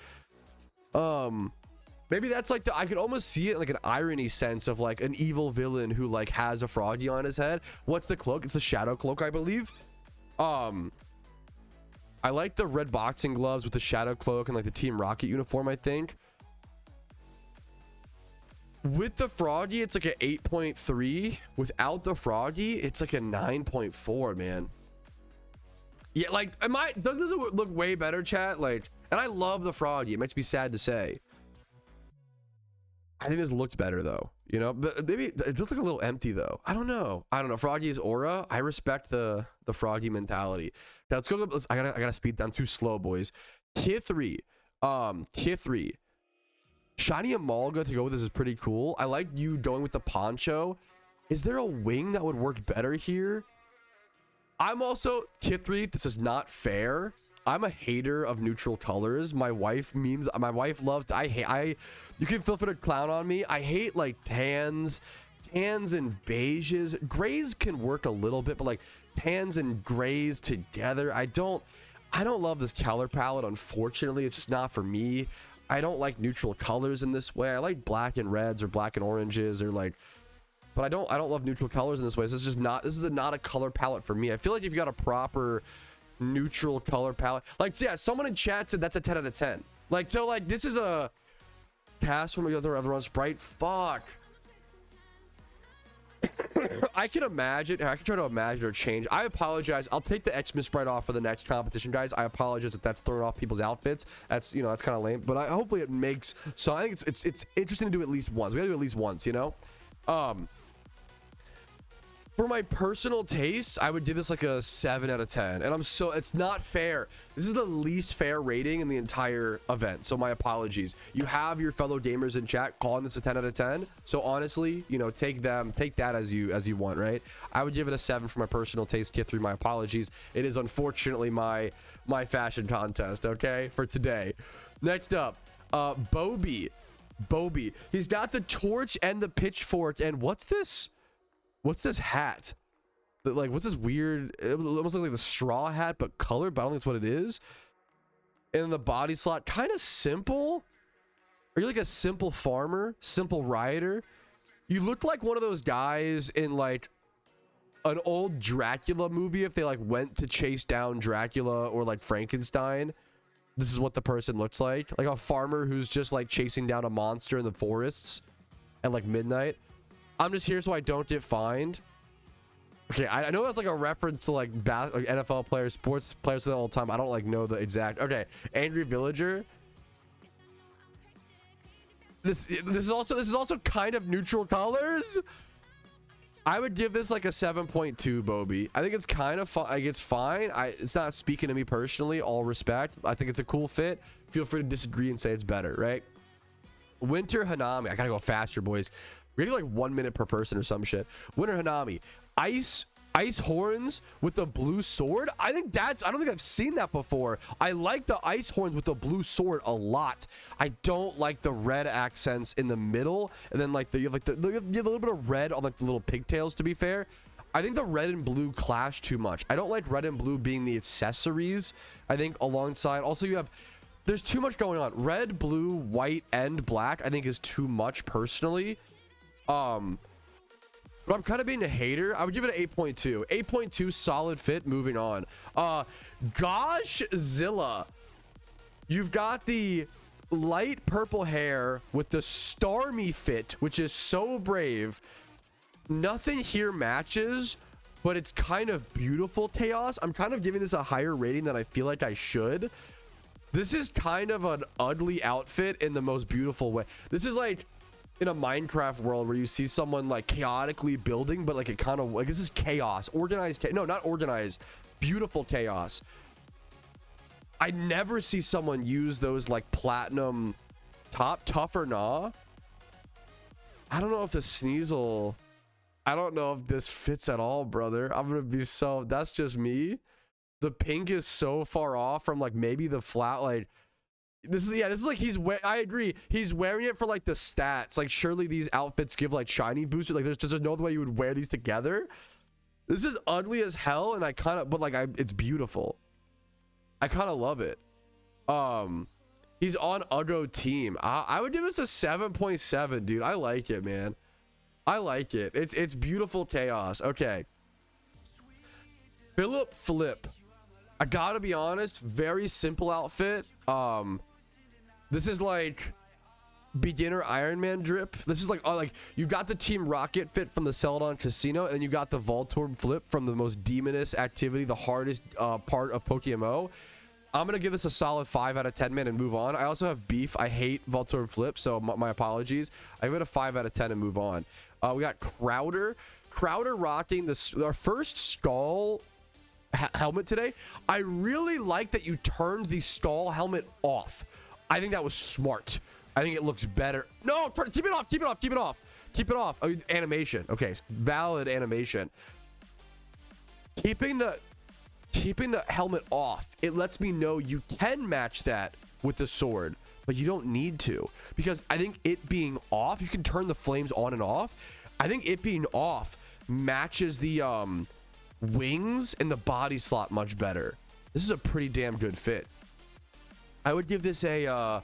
Maybe that's like I could almost see it like an irony sense of like an evil villain who like has a Froggy on his head. What's the cloak? It's the Shadow Cloak, I believe. I like the red boxing gloves with the Shadow Cloak and like the Team Rocket uniform, I think. With the Froggy, it's like an 8.3. Without the Froggy, it's like a 9.4, man. Yeah, like, doesn't this look way better, chat? Like, and I love the Froggy. It makes me sad to say. I think this looks better though, you know, but maybe it does look a little empty though. I don't know. Froggy's aura. I respect the Froggy mentality. Now let's go. I gotta speed down. Too slow, boys. Tier 3. Tier 3. Shiny Amalga to go with this is pretty cool. I like you going with the poncho. Is there a wing that would work better here? I'm also tier 3. This is not fair. I'm a hater of neutral colors. My wife memes. My wife loves. You can feel free to clown on me. I hate like tans and beiges. Grays can work a little bit, but like tans and grays together, I don't love this color palette. Unfortunately, it's just not for me. I don't like neutral colors in this way. I like black and reds or black and oranges or like, but I don't love neutral colors in this way. This is not a color palette for me. I feel like if you got a proper neutral color palette, like, yeah, someone in chat said that's a 10 out of 10. Like, so like this is a cast from the other one sprite. Fuck. I can imagine. I can try to imagine or change. I apologize. I'll take the Xmas sprite off for the next competition, guys. I apologize if that's throwing off people's outfits. That's, you know, that's kind of lame. But hopefully it makes. So I think it's interesting to do at least once. We gotta do at least once, you know. For my personal taste, I would give this like a 7 out of 10. And it's not fair. This is the least fair rating in the entire event. So my apologies. You have your fellow gamers in chat calling this a 10 out of 10. So honestly, you know, take that as you want, right? I would give it a 7 for my personal taste. Get through my apologies. It is unfortunately my fashion contest, okay, for today. Next up, Bobby. He's got the torch and the pitchfork. And what's this? What's this hat? Like, what's this weird? It almost looks like the straw hat, but colored. But I don't think that's what it is. And the body slot, kind of simple. Are you like a simple farmer, simple rioter? You look like one of those guys in like an old Dracula movie. If they like went to chase down Dracula or like Frankenstein, this is what the person looks like a farmer who's just like chasing down a monster in the forests at like midnight. I'm just here so I don't get fined. Okay, I know that's like a reference to like NFL players, sports players all the time. I don't like know the exact. Okay, Angry Villager. This is also kind of neutral colors. I would give this like a 7.2, Bobby. I think it's kind of fun. Like, it's fine. It's not speaking to me personally. All respect. I think it's a cool fit. Feel free to disagree and say it's better, right? Winter Hanami. I gotta go faster, boys. We're gonna do like 1 minute per person or some shit. Winter Hanami. Ice horns with the blue sword. I don't think I've seen that before. I like the ice horns with the blue sword a lot. I don't like the red accents in the middle, and then like you have a little bit of red on like the little pigtails, to be fair. I think the red and blue clash too much. I don't like red and blue being the accessories. I think alongside, also you have, there's too much going on. Red, blue, white, and black I think is too much personally. But I'm kind of being a hater. I would give it an 8.2. 8.2 solid fit. Moving on. Goshzilla. You've got the light purple hair with the Starmie fit, which is so brave. Nothing here matches, but it's kind of beautiful chaos. I'm kind of giving this a higher rating than I feel like I should. This is kind of an ugly outfit in the most beautiful way. This is like in a Minecraft world where you see someone like chaotically building, but like it kind of like, this is chaos, organized. No, not organized, beautiful chaos. I never see someone use those like platinum top. Tough or nah. I don't know if the Sneasel, I don't know if this fits at all, brother. I'm gonna be so, that's just me. The pink is so far off from like maybe the flat, like this is, yeah, this is like I agree, he's wearing it for like the stats. Like surely these outfits give like shiny boosters. Like there's no other way you would wear these together. This is ugly as hell, and I kind of, but like it's beautiful. I kind of love it. He's on Uggo team. I would give this a 7.7, dude. I like it, man. I like it. It's beautiful chaos. Okay. Philip Flip. I gotta be honest, very simple outfit. This is like beginner Ironman drip. This is like you got the Team Rocket fit from the Celadon Casino, and you got the Voltorb flip from the most demonous activity, the hardest part of PokeMMO. I'm gonna give this a solid 5 out of 10, man, and move on. I also have beef. I hate Voltorb flip, so my apologies. I give it a 5 out of 10 and move on. We got Crowder rocking our first skull helmet today. I really like that you turned the skull helmet off. I think that was smart. I think it looks better. No, keep it off. Keep it off. Keep it off. Keep it off. Oh, animation. Okay, valid animation. Keeping the helmet off, it lets me know you can match that with the sword, but you don't need to, because I think it being off, you can turn the flames on and off. I think it being off matches the wings and the body slot much better. This is a pretty damn good fit. I would give this a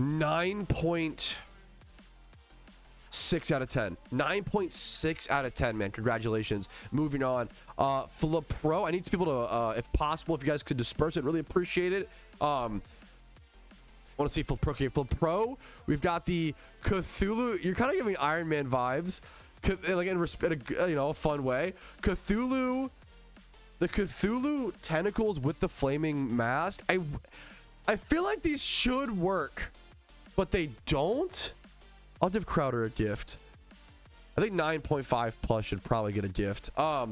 9.6 out of 10. 9.6 out of 10, man. Congratulations. Moving on. Flip Pro. I need people to, if possible, if you guys could disperse it, really appreciate it. I want to see Flip Pro. Okay, Flip Pro. We've got the Cthulhu. You're kind of giving Iron Man vibes, like in a fun way. Cthulhu. The Cthulhu tentacles with the flaming mask. I feel like these should work, but they don't. I'll give Crowder a gift. I think 9.5 plus should probably get a gift. I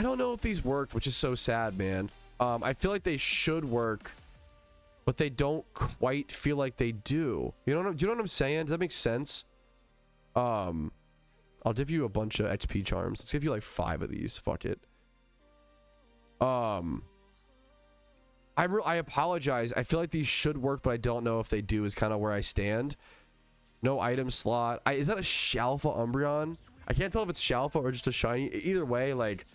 don't know if these worked, which is so sad, man. I feel like they should work, but they don't quite feel like they do. Do you know what I'm saying? Does that make sense? I'll give you a bunch of XP charms. Let's give you like 5 of these. Fuck it. I apologize. I feel like these should work, but I don't know if they do, is kind of where I stand. No item slot. Is that a Shalfa Umbreon? I can't tell if it's Shalfa or just a shiny. Either way, like,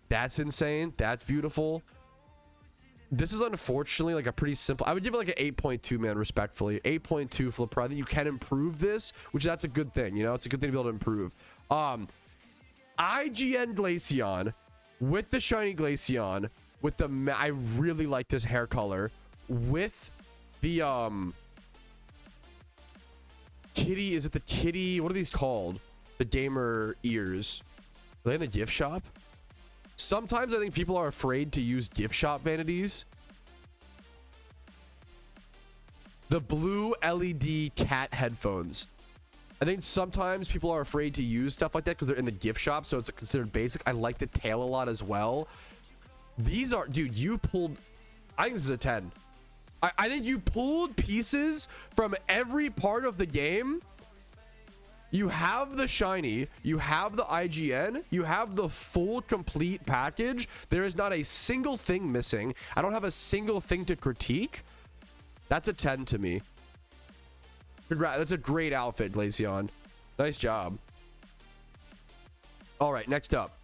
that's insane. That's beautiful. This is unfortunately like a pretty simple. I would give it like an 8.2, man, respectfully. 8.2 Flip Pro. I think you can improve this, which that's a good thing. You know, it's a good thing to be able to improve. IGN Glaceon with the shiny Glaceon with the I really like this hair color with the kitty. Is it the kitty? What are these called? The gamer ears. Are they in the gift shop? Sometimes I think people are afraid to use gift shop vanities. The blue LED cat headphones. I think sometimes people are afraid to use stuff like that because they're in the gift shop, so it's considered basic. I like the tail a lot as well. These are, dude, you pulled, I think this is a 10. I think you pulled pieces from every part of the game. You have the shiny, you have the IGN, you have the full complete package. There is not a single thing missing. I don't have a single thing to critique. That's a 10 to me. Congrats, that's a great outfit, Glaceon. Nice job. All right, next up,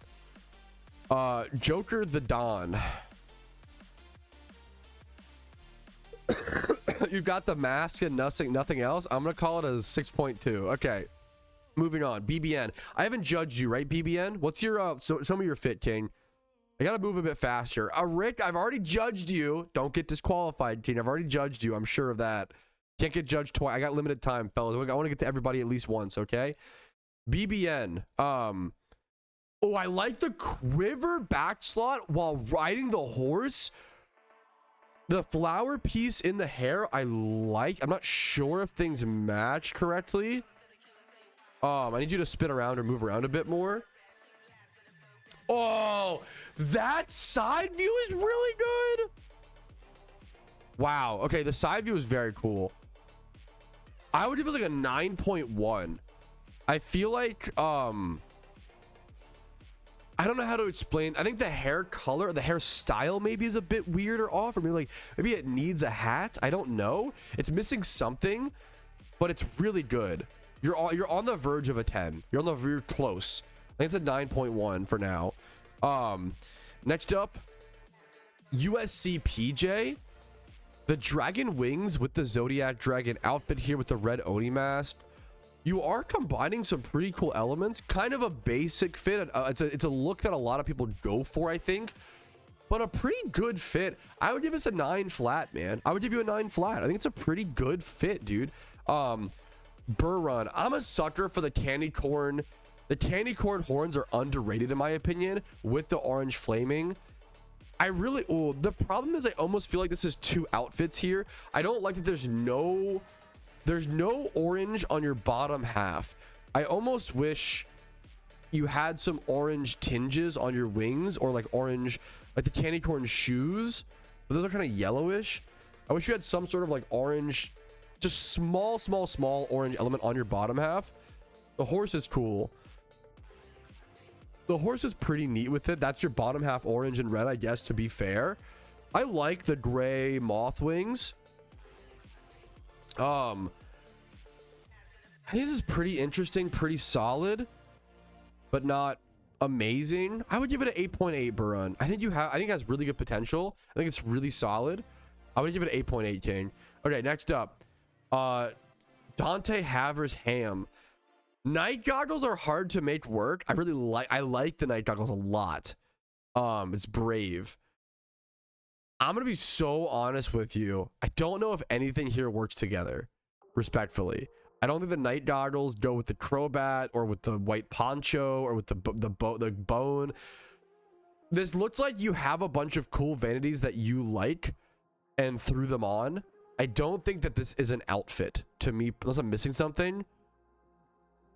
Joker the Don. You've got the mask and nothing else. I'm gonna call it a 6.2. Okay, moving on. BBN. I haven't judged you, right? BBN. What's your some of your fit, King? I gotta move a bit faster. Rick, I've already judged you. Don't get disqualified, King. I've already judged you. I'm sure of that. Can't get judged twice. I got limited time, fellas. I want to get to everybody at least once. Okay. BBN. Oh, I like the quiver back slot while riding the horse. The flower piece in the hair, I like. I'm not sure if things match correctly. I need you to spin around or move around a bit more. Oh, that side view is really good. Wow. Okay, the side view is very cool. I would give it like a 9.1. I feel like I don't know how to explain. I think the hair color, the hairstyle maybe is a bit weird or off, or maybe it needs a hat. I don't know. It's missing something, but it's really good. You're on the verge of a 10. You're close. I think it's a 9.1 for now. Next up, USC PJ. The dragon wings with the Zodiac Dragon outfit here with the red Oni mask. You are combining some pretty cool elements. Kind of a basic fit. It's a look that a lot of people go for, I think. But a pretty good fit. I would give this a 9 flat, man. I would give you a 9 flat. I think it's a pretty good fit, dude. Burr Run. I'm a sucker for the candy corn. The candy corn horns are underrated in my opinion with the orange flaming. The problem is I almost feel like this is two outfits here. I don't like that there's no orange on your bottom half. I almost wish you had some orange tinges on your wings, or like orange, like the candy corn shoes, but those are kind of yellowish. I wish you had some sort of like orange, just small orange element on your bottom half. The horse is cool. The horse is pretty neat with it. That's your bottom half orange and red, I guess, to be fair. I like the gray moth wings. I think this is pretty interesting, pretty solid, but not amazing. I would give it an 8.8, Burun. I think it has really good potential. I think it's really solid. I would give it an 8.8, King. Okay, next up, Dante Havers Ham. Night goggles are hard to make work. I like the night goggles a lot. It's brave. I'm gonna be so honest with you. I don't know if anything here works together, respectfully. I don't think the night goggles go with the Crobat or with the white poncho or with the bone. This looks like you have a bunch of cool vanities that you like and threw them on. I don't think that this is an outfit to me, unless I'm missing something.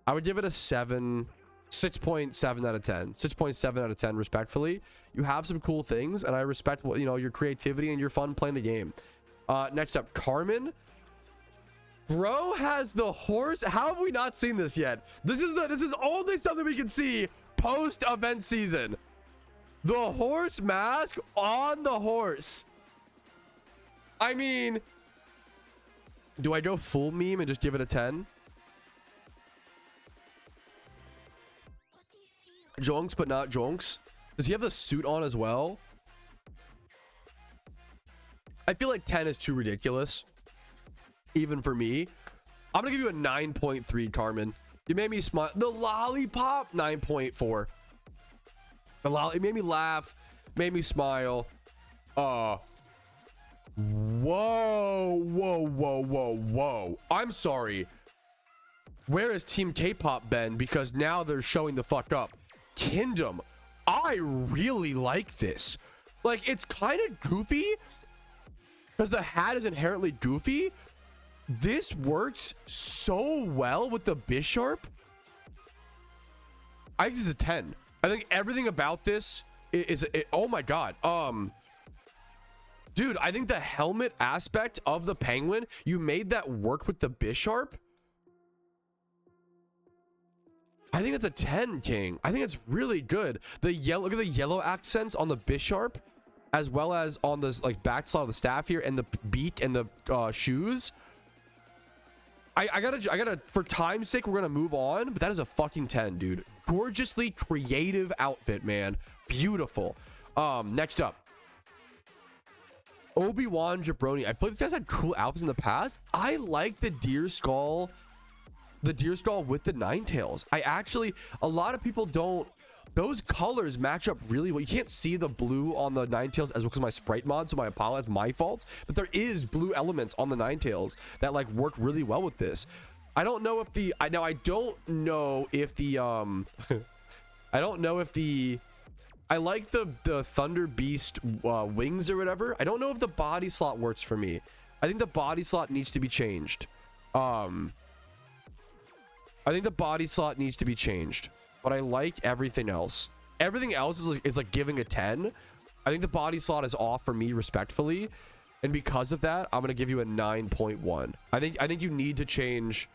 I would give it a 6.7 out of 10. 6.7 out of 10, respectfully. You have some cool things, and I respect your creativity and your fun playing the game. Next up, Carmen. Bro has the horse. How have we not seen this yet? This is only something we can see post event season. The horse mask on the horse. I mean, do I go full meme and just give it a 10? Jonks, but not Jonks. Does he have the suit on as well? I feel like 10 is too ridiculous, even for me. I'm gonna give you a 9.3, Carmen. You made me smile. The lollipop, 9.4. It made me laugh, made me smile. Whoa. I'm sorry. Where has Team K-pop been? Because now they're showing the fuck up. Kingdom, I really like this. Like, it's kind of goofy because the hat is inherently goofy. This works so well with the Bisharp. I think this is a 10. I think everything about this is oh my god. Dude, I think the helmet aspect of the penguin, you made that work with the Bisharp. I think it's a 10, King. I think it's really good. Look at the yellow accents on the Bisharp, as well as on this like back slot of the staff here, and the beak and the shoes. I gotta, for time's sake, we're gonna move on, but that is a fucking 10, dude. gorgeously creative outfit, man. Beautiful. Next up, Obi-Wan Jabroni. I feel like this guy's had cool outfits in the past. I like the deer skull with the Ninetales. A lot of people don't. Those colors match up really well. You can't see the blue on the Ninetales as well because my sprite mod, so my apologies, my fault. But there is blue elements on the Ninetales that like work really well with this. I don't know if the I don't know if the I don't know if the I like the Thunder Beast wings or whatever. I don't know if the body slot works for me. I think the body slot needs to be changed. I think the body slot needs to be changed, but I like everything else. Everything else is like giving a 10. I think the body slot is off for me, respectfully, and because of that, I'm gonna give you a 9.1. I think you need to change.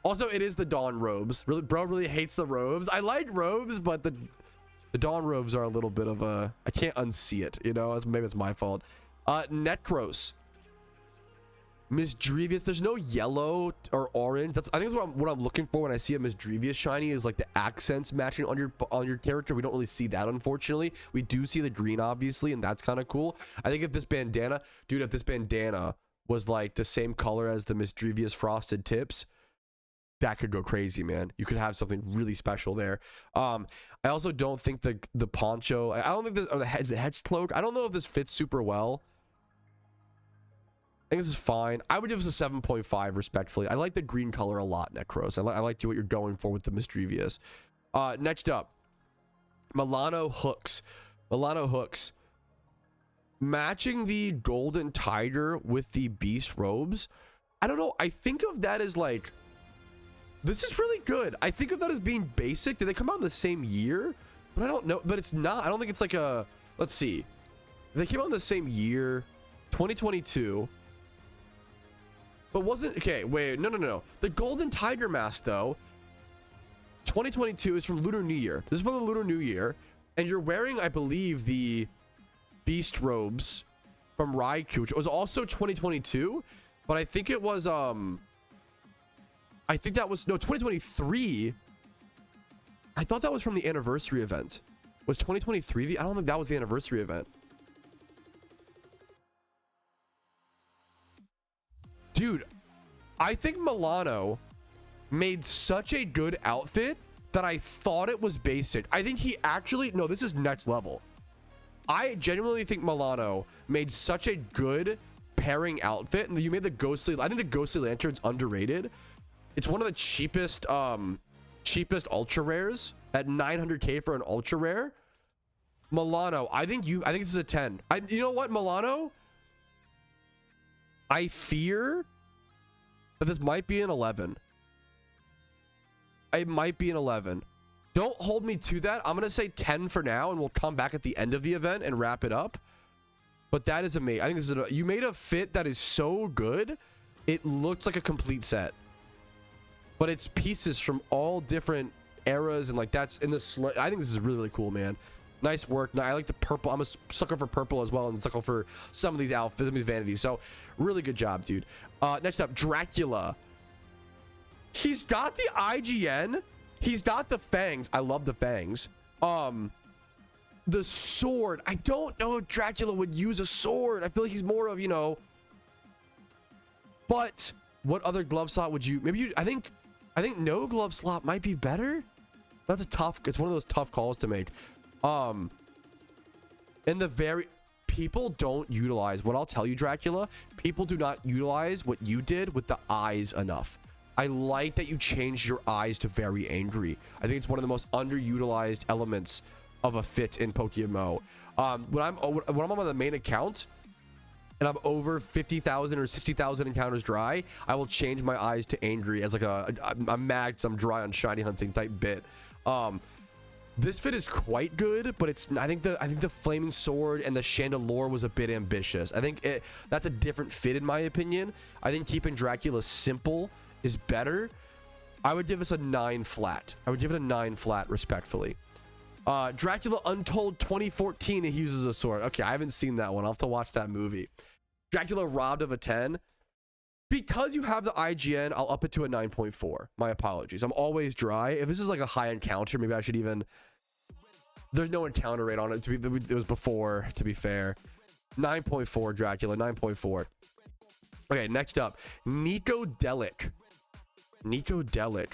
Also, it is the Dawn robes. Really, bro really hates the robes. I like robes, but the Dawn robes are a little bit of a... I can't unsee it, you know? Maybe it's my fault. Necros. Misdrevious. There's no yellow or orange. I think that's what I'm looking for when I see a Misdrevious shiny, is like the accents matching on your character. We don't really see that, unfortunately. We do see the green, obviously, and that's kind of cool. I think if this bandana... Dude, if this bandana was like the same color as the Misdrevious frosted tips, that could go crazy, man. You could have something really special there. I also don't think the poncho, I don't think this, or the hedge cloak, I don't know if this fits super well. I think this is fine. I would give this a 7.5 respectfully. I like the green color a lot, Necros. I like what you're going for with the Misdrevious. Next up, Milano hooks. Matching the golden tiger with the beast robes. I don't know. I think of that as like, this is really good. I think of that as being basic. Did they come out in the same year? But I don't know. But it's not. I don't think it's like a... Let's see. They came out in the same year. 2022. But wasn't... Okay, wait. No. The Golden Tiger Mask, though. 2022 is from Lunar New Year. This is from the Lunar New Year. And you're wearing, I believe, the Beast Robes from Raikou, which was also 2022. But I think it was... I think that was, no, 2023. I thought that was from the anniversary event. Was 2023 I don't think that was the anniversary event. Dude, I think Milano made such a good outfit that I thought it was basic. I think he actually, no, this is next level. I genuinely think Milano made such a good pairing outfit, and you made the ghostly, I think the ghostly lantern's underrated. It's one of the cheapest ultra rares at 900k for an ultra rare. Milano, I think this is a 10. You know what, Milano? I fear that this might be an 11. It might be an 11. Don't hold me to that. I'm going to say 10 for now, and we'll come back at the end of the event and wrap it up. But that is amazing. I think this is you made a fit that is so good. It looks like a complete set. But it's pieces from all different eras, and like that's in the I think this is really, really cool, man. Nice work. I like the purple. I'm a sucker for purple as well, and a sucker for some of these outfits, some of these vanities. So really good job, dude. Next up, Dracula. He's got the IGN. He's got the fangs. I love the fangs. The sword. I don't know if Dracula would use a sword. I feel like he's more of, you know. But what other glove slot would you? Maybe you. I think no glove slot might be better. That's a tough. It's one of those tough calls to make. And people don't utilize what I'll tell you, Dracula. People do not utilize what you did with the eyes enough. I like that you changed your eyes to very angry. I think it's one of the most underutilized elements of a fit in PokeMMO. When I'm on the main account and I'm over 50,000 or 60,000 encounters dry, I will change my eyes to angry as like I'm mad because I'm dry on shiny hunting type bit. This fit is quite good, but it's I think the flaming sword and the chandelier was a bit ambitious. I think that's a different fit in my opinion. I think keeping Dracula simple is better. I would give us a 9 flat. I would give it a 9 flat respectfully. Dracula Untold 2014, he uses a sword. Okay, I haven't seen that one. I'll have to watch that movie. Dracula robbed of a 10. Because you have the IGN, I'll up it to a 9.4. My apologies. I'm always dry. If this is like a high encounter, maybe I should even... There's no encounter rate on it. It was before, to be fair. 9.4, Dracula, 9.4. Okay, next up. Nico Delic. Nico Delic.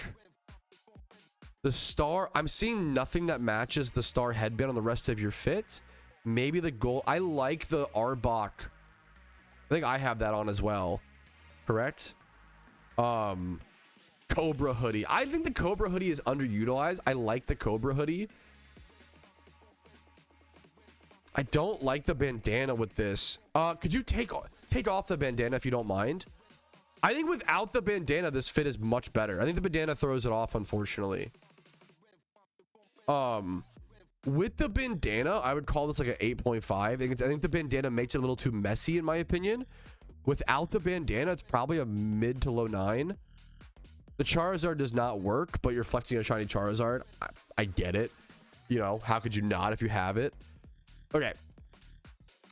The star... I'm seeing nothing that matches the star headband on the rest of your fit. Maybe the gold... I like the Arbok. I think I have that on as well. Correct? Cobra hoodie. I think the Cobra hoodie is underutilized. I like the Cobra hoodie. I don't like the bandana with this. Could you take off the bandana if you don't mind? I think without the bandana, this fit is much better. I think the bandana throws it off, unfortunately. With the bandana, I would call this like an 8.5. I think the bandana makes it a little too messy, in my opinion. Without the bandana, it's probably a mid to low 9. The Charizard does not work, but you're flexing a shiny Charizard. I get it. You know, how could you not if you have it? Okay.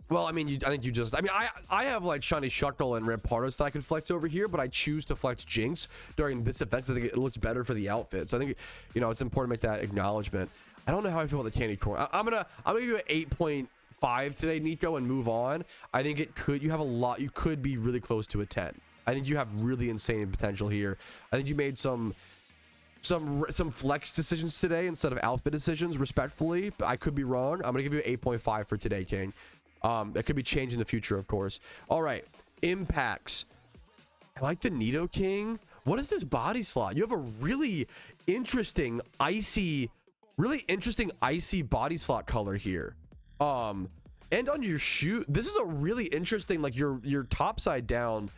Well, I mean, I think you just... I mean, I have like shiny Shuckle and Rampardos that I can flex over here, but I choose to flex Jinx during this event. So I think it looks better for the outfit. So I think, you know, it's important to make that acknowledgement. I don't know how I feel about the candy corn. I'm gonna give you an 8.5 today, Nico, and move on. I think it could... You have a lot... You could be really close to a 10. I think you have really insane potential here. I think you made some flex decisions today instead of outfit decisions, respectfully. But I could be wrong. I'm gonna give you an 8.5 for today, King. That could be changed in the future, of course. All right, impacts. I like the Nido King. What is this body slot? You have a really interesting icy body slot color here. And on your shoe, this is a really interesting, like your top side down.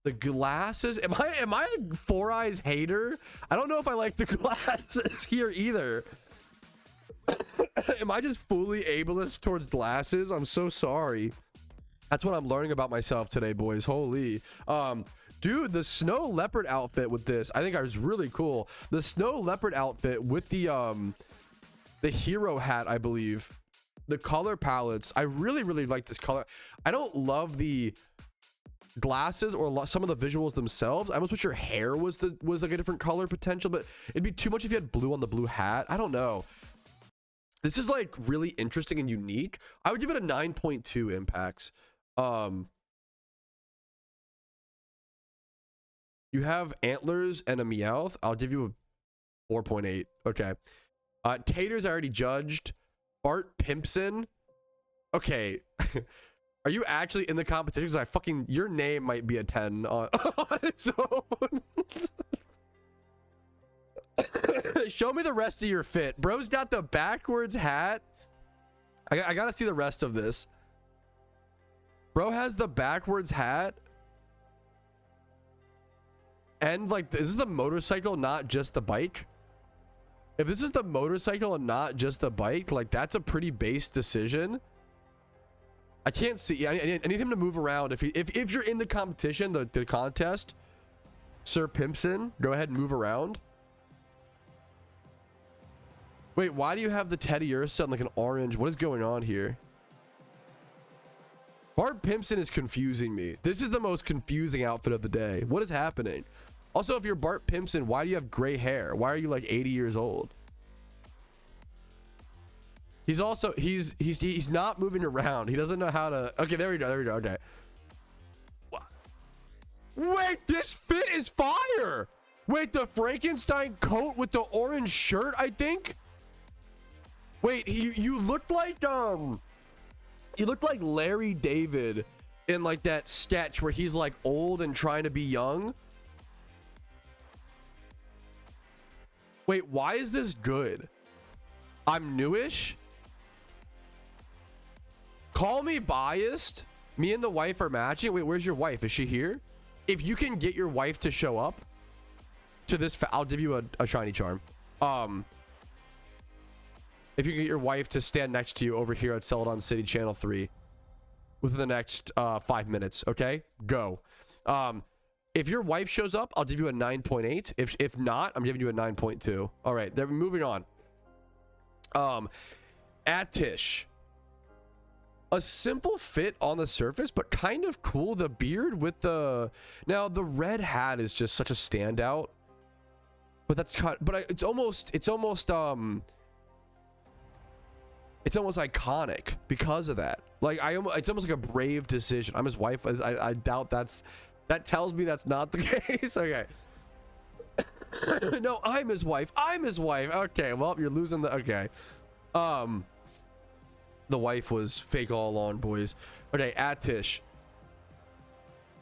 The glasses. Am I a Four Eyes hater? I don't know if I like the glasses here either. Am I just fully ableist towards glasses? I'm so sorry. That's what I'm learning about myself today, boys. Holy. Dude, the snow leopard outfit with this, I think I was really cool. The snow leopard outfit with the hero hat, I believe. The color palettes. I really like this color. I don't love the glasses or some of the visuals themselves. I almost wish your hair was like a different color potential, but it'd be too much if you had blue on the blue hat. I don't know. This is like really interesting and unique. I would give it a 9.2 impacts. You have antlers and a Meowth. I'll give you a 4.8. Okay. Taters I already judged. Bart Pimpson. Okay. Are you actually in the competition? Because your name might be a 10 on its own. Show me the rest of your fit. Bro's got the backwards hat. I gotta see the rest of this. Bro has the backwards hat. And like, this is the motorcycle, not just the bike. If this is the motorcycle and not just the bike, like that's a pretty base decision. I can't see. I need him to move around. If you're in the competition, the contest, Sir Pimpson, go ahead and move around. Wait, why do you have the Teddy Ursa and like an orange? What is going on here? Bart Pimpson is confusing me. This is the most confusing outfit of the day. What is happening? Also, if you're Bart Pimpson, why do you have gray hair? Why are you like 80 years old? He's also he's not moving around. He doesn't know how to. Okay, there we go. Okay. Wait, this fit is fire. Wait, the Frankenstein coat with the orange shirt, I think. Wait, you looked like Larry David in like that sketch where he's like old and trying to be young. Wait, why is this good? I'm newish. Call me biased. Me and the wife are matching. Wait, where's your wife? Is she here? If you can get your wife to show up to this, I'll give you a shiny charm. If you can get your wife to stand next to you over here at Celadon City Channel 3 within the next 5 minutes, okay? Go. If your wife shows up, I'll give you a 9.8. If not, I'm giving you a 9.2. All right, then moving on. Atish. A simple fit on the surface, but kind of cool. The beard with the, now the red hat is just such a standout, but that's cut, but it's almost iconic because of that. Like it's almost like a brave decision. I'm his wife. I doubt that tells me that's not the case. Okay. No, I'm his wife. Okay, well, you're losing the, okay. The wife was fake all along, boys. Okay, Atish.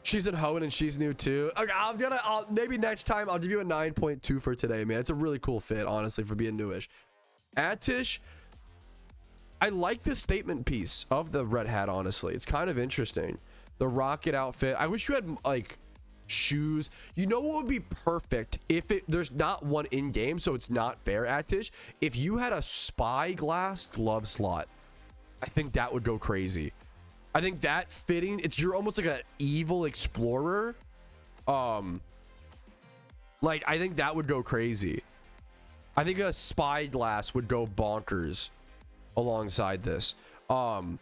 She's at Hoenn and she's new too. Okay, I'll maybe next time I'll give you a 9.2 for today, man. It's a really cool fit, honestly, for being newish. Atish, I like this statement piece of the red hat, honestly. It's kind of interesting. The rocket outfit. I wish you had like shoes. You know what would be perfect if there's not one in game, so it's not fair, Atish. If you had a spyglass glove slot, I think that would go crazy. I think that fitting, you're almost like an evil explorer. Like I think that would go crazy. I think a spyglass would go bonkers alongside this. But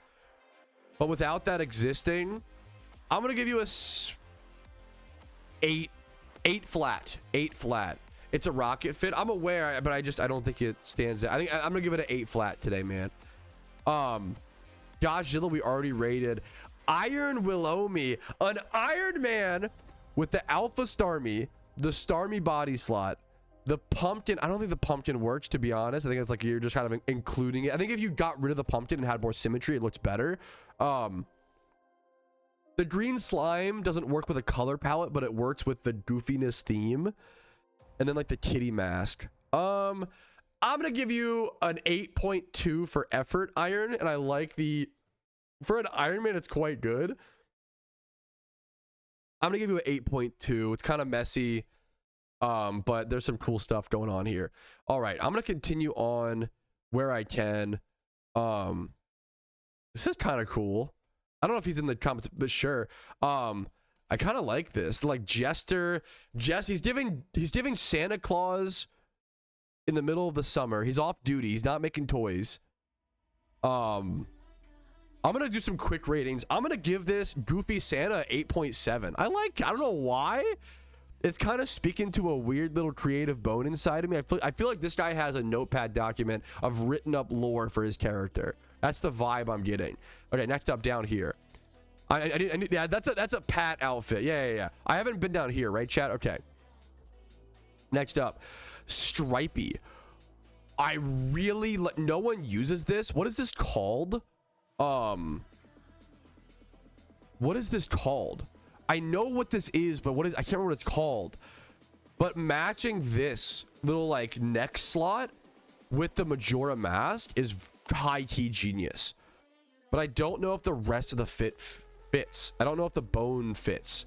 without that existing, I'm gonna give you a 8 flat. It's a rocket fit. I'm aware, but I don't think it stands out. I think I'm gonna give it an 8 flat today, man. Godzilla, we already rated. Iron Willomi, an Iron Man with the Alpha Starmie, the Starmie body slot, the pumpkin. I don't think the pumpkin works, to be honest. I think it's like you're just kind of including it. I think if you got rid of the pumpkin and had more symmetry, it looks better. The green slime doesn't work with a color palette, but it works with the goofiness theme. And then like the kitty mask. I'm gonna give you an 8.2 for effort, Iron, and I like for an Iron Man, it's quite good. I'm gonna give you an 8.2. It's kind of messy, but there's some cool stuff going on here. All right, I'm gonna continue on where I can. This is kind of cool. I don't know if he's in the comments, but sure. I kind of like this. Like Jester, he's giving Santa Claus in the middle of the summer. He's off duty. He's not making toys. I'm gonna do some quick ratings. I'm gonna give this Goofy Santa 8.7. I don't know why. It's kind of speaking to a weird little creative bone inside of me. I feel like this guy has a notepad document of written up lore for his character. That's the vibe I'm getting. Okay, next up down here. Yeah, that's a Pat outfit. Yeah. I haven't been down here, right, chat? Okay. Next up, Stripey. I really no one uses this. What is this called? What is this called? I know what this is, but I can't remember what it's called. But matching this little like neck slot with the Majora mask is high key genius. But I don't know if the rest of the fits. I don't know if the bone fits.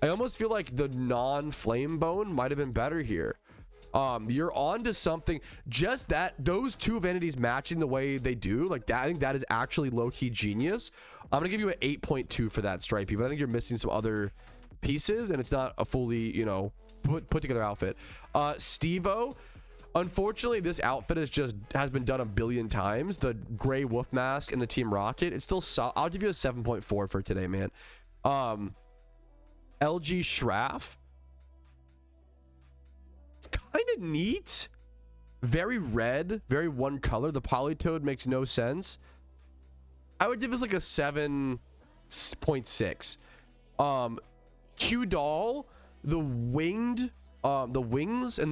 I almost feel like the non-flame bone might have been better here. You're on to something. Just those two vanities matching the way they do, like that, I think that is actually low-key genius. I'm gonna give you an 8.2 for that, Stripey, but I think you're missing some other pieces and it's not a fully, put together outfit. Steve-O, unfortunately this outfit has been done a billion times. The gray wolf mask and the Team Rocket, it's still I'll give you a 7.4 for today, man. LG Shraff, it's kind of neat. Very red, very one color. The Polytoad makes no sense. I would give this like a 7.6. Q Doll, the wings and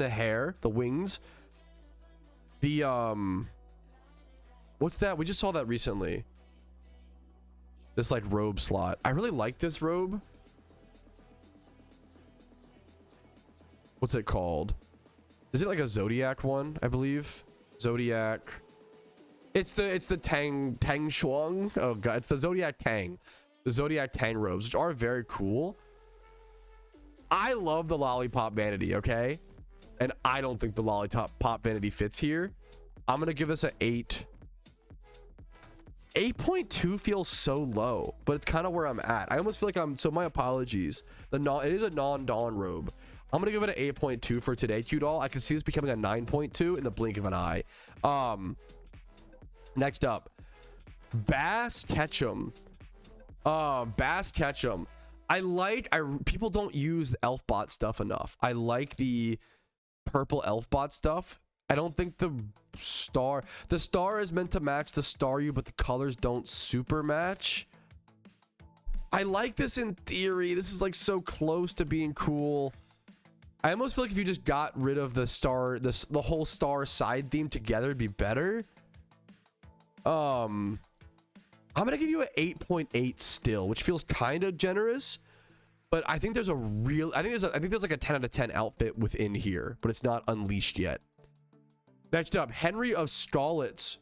the hair, what's that? We just saw that recently. This like robe slot. I really like this robe. What's it called? Is it like a Zodiac one? I believe Zodiac. It's the Tang Shuang. Oh god, it's the Zodiac Tang. The Zodiac Tang robes, which are very cool. I love the lollipop vanity, okay? And I don't think the lollipop vanity fits here. I'm gonna give this an 8. 8.2 feels so low, but it's kind of where I'm at. I almost feel like so my apologies. It is a non-dawn robe. I'm gonna give it an 8.2 for today, Q-Doll. I can see this becoming a 9.2 in the blink of an eye. Next up, Bass Ketchum. Bass Ketchum. People don't use the Elfbot stuff enough. I like the purple Elfbot stuff. I don't think the star is meant to match the Staryu, but the colors don't super match. I like this in theory. This is like so close to being cool. I almost feel like if you just got rid of the star, the whole star side theme together, it'd be better. I'm gonna give you an 8.8 still, which feels kind of generous, but I think there's a real, I think there's like a 10 out of 10 outfit within here, but it's not unleashed yet. Next up, Henry of Scarlets.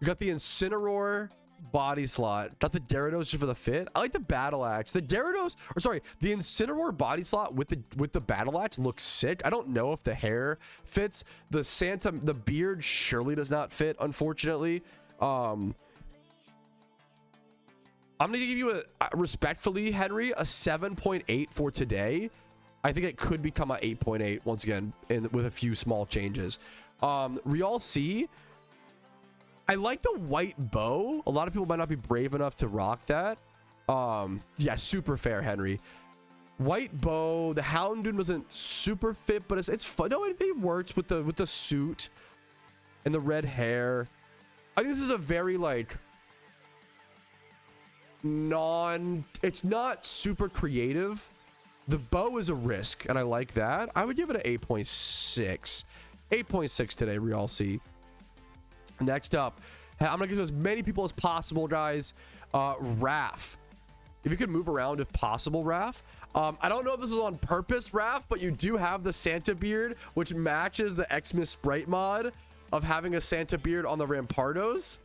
We got the Incineroar body slot. Got the Gyarados just for the fit. I like the Battle Axe. The Gyarados, or sorry, the Incineroar body slot with the Battle Axe looks sick. I don't know if the hair fits. The beard surely does not fit, unfortunately. I'm gonna give you respectfully, Henry, a 7.8 for today. I think it could become an 8.8 once again, with a few small changes. Real C. I like the white bow. A lot of people might not be brave enough to rock that. Yeah, super fair, Henry. White bow. The Houndoom wasn't super fit, but it's fun. No, it works with the suit and the red hair. I think this is a very like it's not super creative. The bow is a risk, and I like that. I would give it an 8.6. 8.6 today, Real C. Next up, I'm gonna give as many people as possible, guys. Raph. If you could move around if possible, Raph. I don't know if this is on purpose, Raph, but you do have the Santa beard, which matches the Xmas Sprite mod of having a Santa beard on the Rampardos.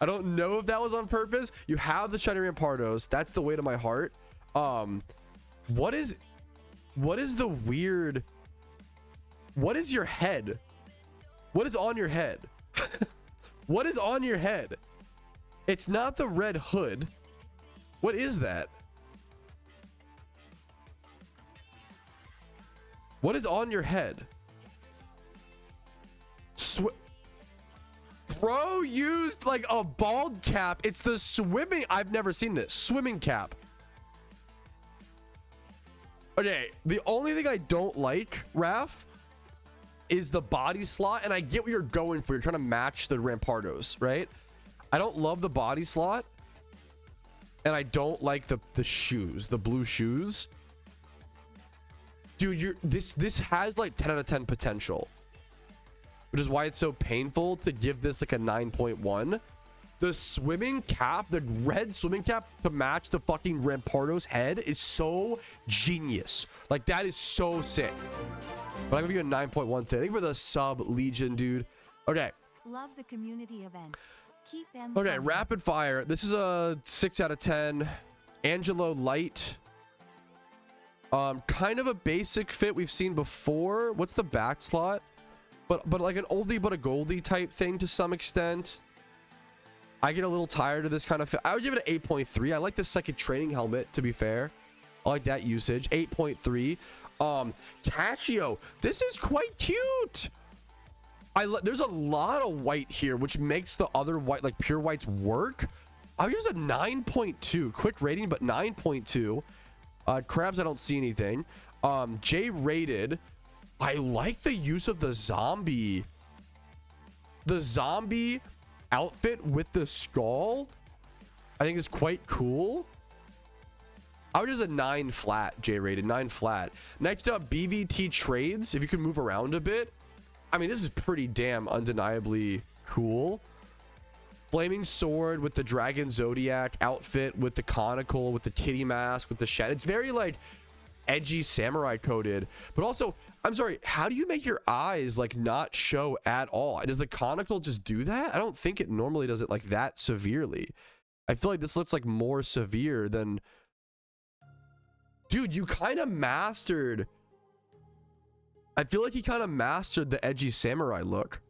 I don't know if that was on purpose. You have the shiny Rampardos. That's the way to my heart. What is the weird? What is your head? What is on your head? What is on your head? It's not the red hood. What is that? What is on your head? Bro used like a bald cap. It's the swimming. I've never seen this swimming cap. Okay, the only thing I don't like, Raph, is the body slot, and I get what you're going for. You're trying to match the Rampardos, right? I don't love the body slot, and I don't like the shoes, the blue shoes. Dude, this has like 10 out of 10 potential, which is why it's so painful to give this like a 9.1. The swimming cap, the red swimming cap to match the fucking Rampardos head is so genius. Like, that is so sick. But I'm gonna give you a 9.1 today. Thank you for the sub, Legion, dude. Okay. Love the community event. Keep them okay, coming. Rapid fire. This is a 6 out of 10. Angelo Light. Kind of a basic fit we've seen before. What's the back slot? But like an oldie but a goldie type thing to some extent. I get a little tired of this kind of fit. I would give it an 8.3. I like the second training helmet, to be fair. I like that usage. 8.3. Casio. This is quite cute. There's a lot of white here, which makes the other white, like pure whites, work. I'll give this a 9.2. Quick rating, but 9.2. Crabs, I don't see anything. J rated. I like the use of the zombie outfit with the skull. I think is quite cool. I would just a 9 flat, J rated, 9 flat. Next up, BVT trades. If you can move around a bit. I mean, this is pretty damn undeniably cool. Flaming sword with the dragon zodiac outfit, with the conical, with the kitty mask, with the shed. It's very like edgy samurai coded, but also, I'm sorry, how do you make your eyes like not show at all? Does the conical just do that? I don't think it normally does it like that severely. I feel like this looks like more severe than... Dude, you kind of mastered... I feel like he kind of mastered the edgy samurai look.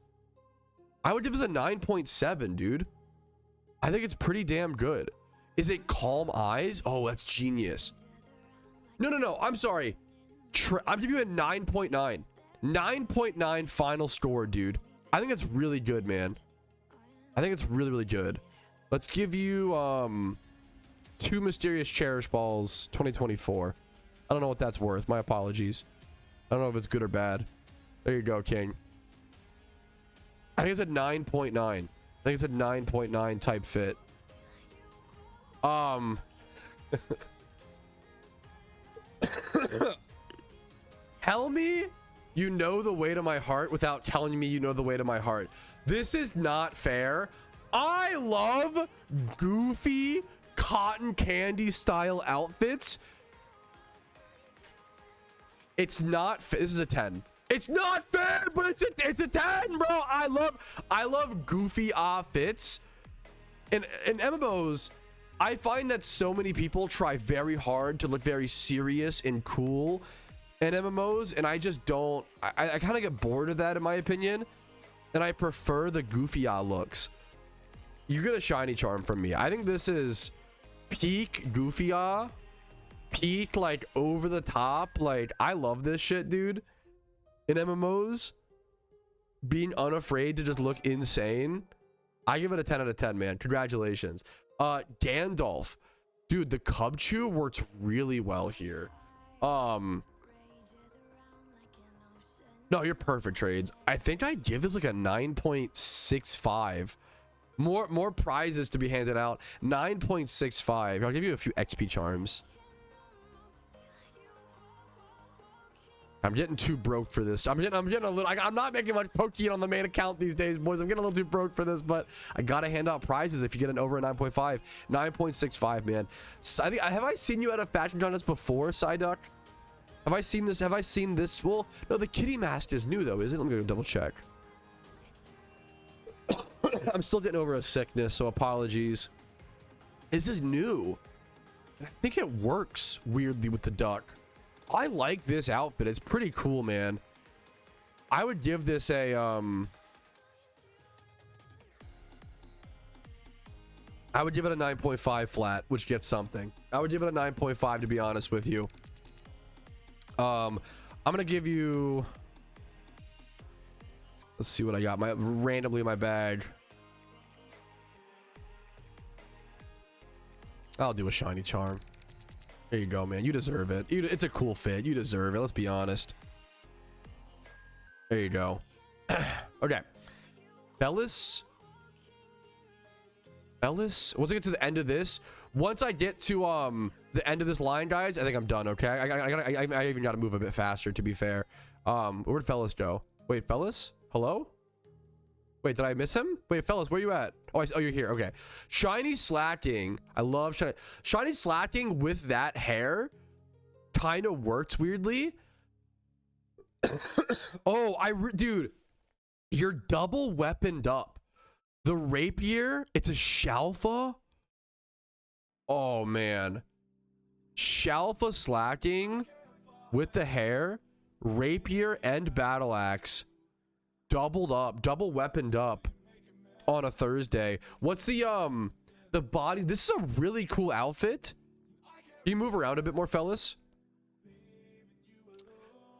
I would give this a 9.7, dude. I think it's pretty damn good. Is it calm eyes? Oh, that's genius. No. I'm sorry. I'm giving you a 9.9. 9.9 final score, dude. I think that's really good, man. I think it's really, really good. Let's give you 2 mysterious cherish balls 2024. I don't know what that's worth. My apologies. I don't know if it's good or bad. There you go, King. I think it's a 9.9. I think it's a 9.9 type fit. Tell me you know the way to my heart without telling me you know the way to my heart. This is not fair. I love goofy cotton candy style outfits. It's not this is a 10. It's not fair, but it's a 10, bro. I love goofy outfits. In MMOs, I find that so many people try very hard to look very serious and cool in MMOs, and I just don't. I kind of get bored of that, in my opinion, and I prefer the goofy looks. You get a shiny charm from me. I think this is peak goofy, peak like over the top. Like, I love this shit, dude. In MMOs, being unafraid to just look insane. I give it a 10 out of 10, man. Congratulations. Gandalf, dude, the Cubchoo works really well here. No, you're perfect, trades. I think I give this like a 9.65. More prizes to be handed out. 9.65. I'll give you a few XP charms. I'm getting too broke for this. I'm getting a little. I'm not making much Pokeyen on the main account these days, boys. I'm getting a little too broke for this, but I gotta hand out prizes if you get an over a 9.5. 9.65, man. So have I seen you at a fashion contest before, Psyduck? Have I seen this? Have I seen this? Well, no, the kitty mask is new though, isn't it? Let me go double check. I'm still getting over a sickness, so apologies. This is new. I think it works weirdly with the duck. I like this outfit. It's pretty cool, man. I would give this a I would give it a 9.5 flat, which gets something. I would give it a 9.5 to be honest with you. I'm gonna give you, let's see what I got randomly in my bag. I'll do a shiny charm. There you go, man. You deserve it. It's a cool fit. You deserve it. Let's be honest. There you go. Okay. Bellis. Once I get to the end of this, once I get to the end of this line, guys, I think I'm done. Okay. I even got to move a bit faster, to be fair. Where'd Fellas go? Wait, Fellas? Hello? Wait, did I miss him? Wait, Fellas, where you at? Oh, you're here. Okay. Shiny slacking. I love shiny slacking with that hair. Kind of works weirdly. Oh, dude, you're double weaponed up. The rapier, it's a Shalfa. Oh man, Shalfa slacking with the hair, rapier and battle axe. Doubled up, double weaponed up on a Thursday. What's the body? This is a really cool outfit. Can you move around a bit more, fellas?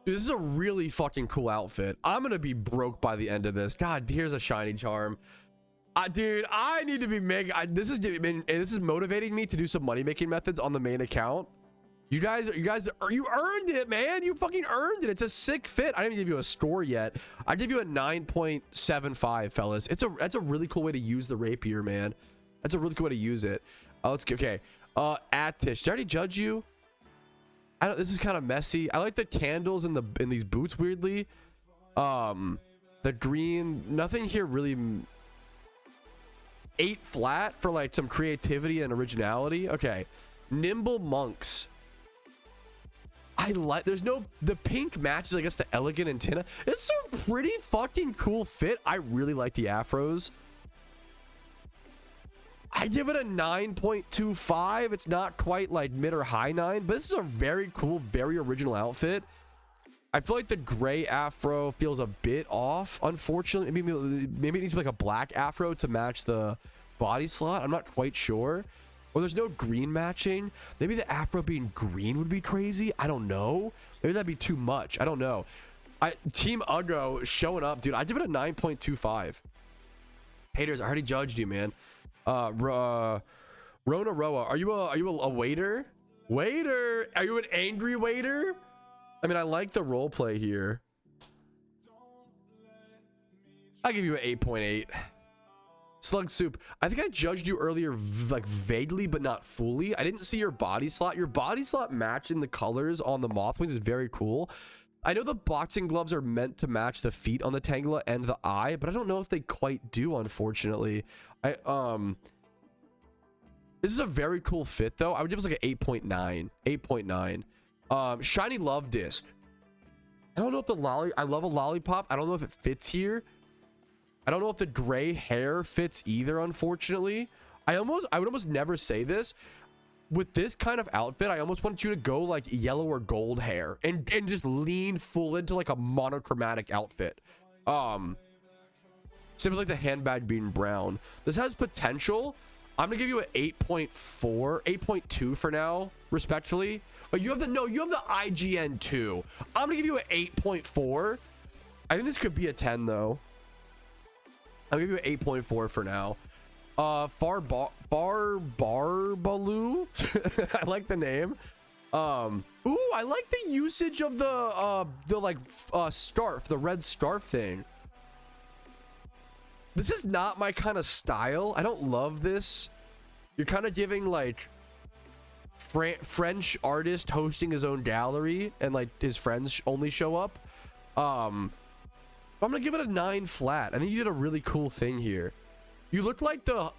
Dude, this is a really fucking cool outfit. I'm gonna be broke by the end of this. God, here's a shiny charm. Dude, I need to be making. This is motivating me to do some money making methods on the main account. You guys, you earned it, man. You fucking earned it. It's a sick fit. I didn't even give you a score yet. I give you a 9.75, fellas. That's a really cool way to use the rapier, man. That's a really cool way to use it. Let's get, okay. Attish, did I already judge you? This is kind of messy. I like the candles in these boots weirdly. The green, nothing here really. 8 flat for like some creativity and originality. Okay. Nimble monks. I like, the pink matches, I guess, the elegant antenna. It's a pretty fucking cool fit. I really like the afros. I give it a 9.25. It's not quite like mid or high 9, but this is a very cool, very original outfit. I feel like the gray afro feels a bit off, unfortunately. Maybe it needs to be like a black afro to match the body slot. I'm not quite sure. Or there's no green matching. Maybe the afro being green would be crazy. I don't know. Maybe that'd be too much. I don't know. Team Uggo showing up, dude. I give it a 9.25. Haters, I already judged you, man. Rona Roa, are you a waiter? Waiter, are you an angry waiter? I mean, I like the role play here. I'll give you an 8.8. Slug Soup, I think I judged you earlier like vaguely but not fully. I didn't see your body slot. Your body slot matching the colors on the moth wings is very cool. I know the boxing gloves are meant to match the feet on the Tangela and the eye, but I don't know if they quite do, unfortunately. This is a very cool fit though. I would give us like an 8.9. 8.9. Shiny Love Disc. I don't know if I love a lollipop. I don't know if it fits here. I don't know if the gray hair fits either, unfortunately. I would almost never say this. With this kind of outfit, I almost want you to go like yellow or gold hair and just lean full into like a monochromatic outfit. Simply like the handbag being brown. This has potential. I'm gonna give you an 8.4, 8.2 for now, respectfully. But you have the IGN 2. I'm gonna give you an 8.4. I think this could be a 10 though. I'll give you an 8.4 for now. Barbaloo. I like the name. Ooh, I like the usage of the scarf, the red scarf thing. This is not my kind of style. I don't love this. You're kind of giving like French artist hosting his own gallery and like his friends only show up. I'm gonna give it a 9 flat. I think you did a really cool thing here. You look like the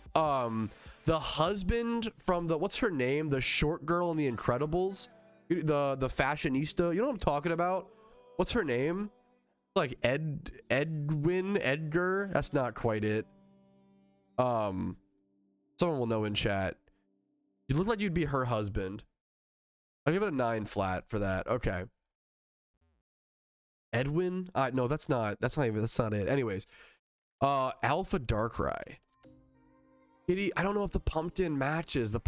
husband from what's her name, the short girl in the Incredibles, the fashionista. You know what I'm talking about? What's her name? Like Edgar. That's not quite it. Someone will know in chat. You look like you'd be her husband. I'll give it a 9 flat for that. Okay. Edwin? No, that's not it. Anyways, Alpha Darkrai. Kitty, I don't know if the pumpkin matches. The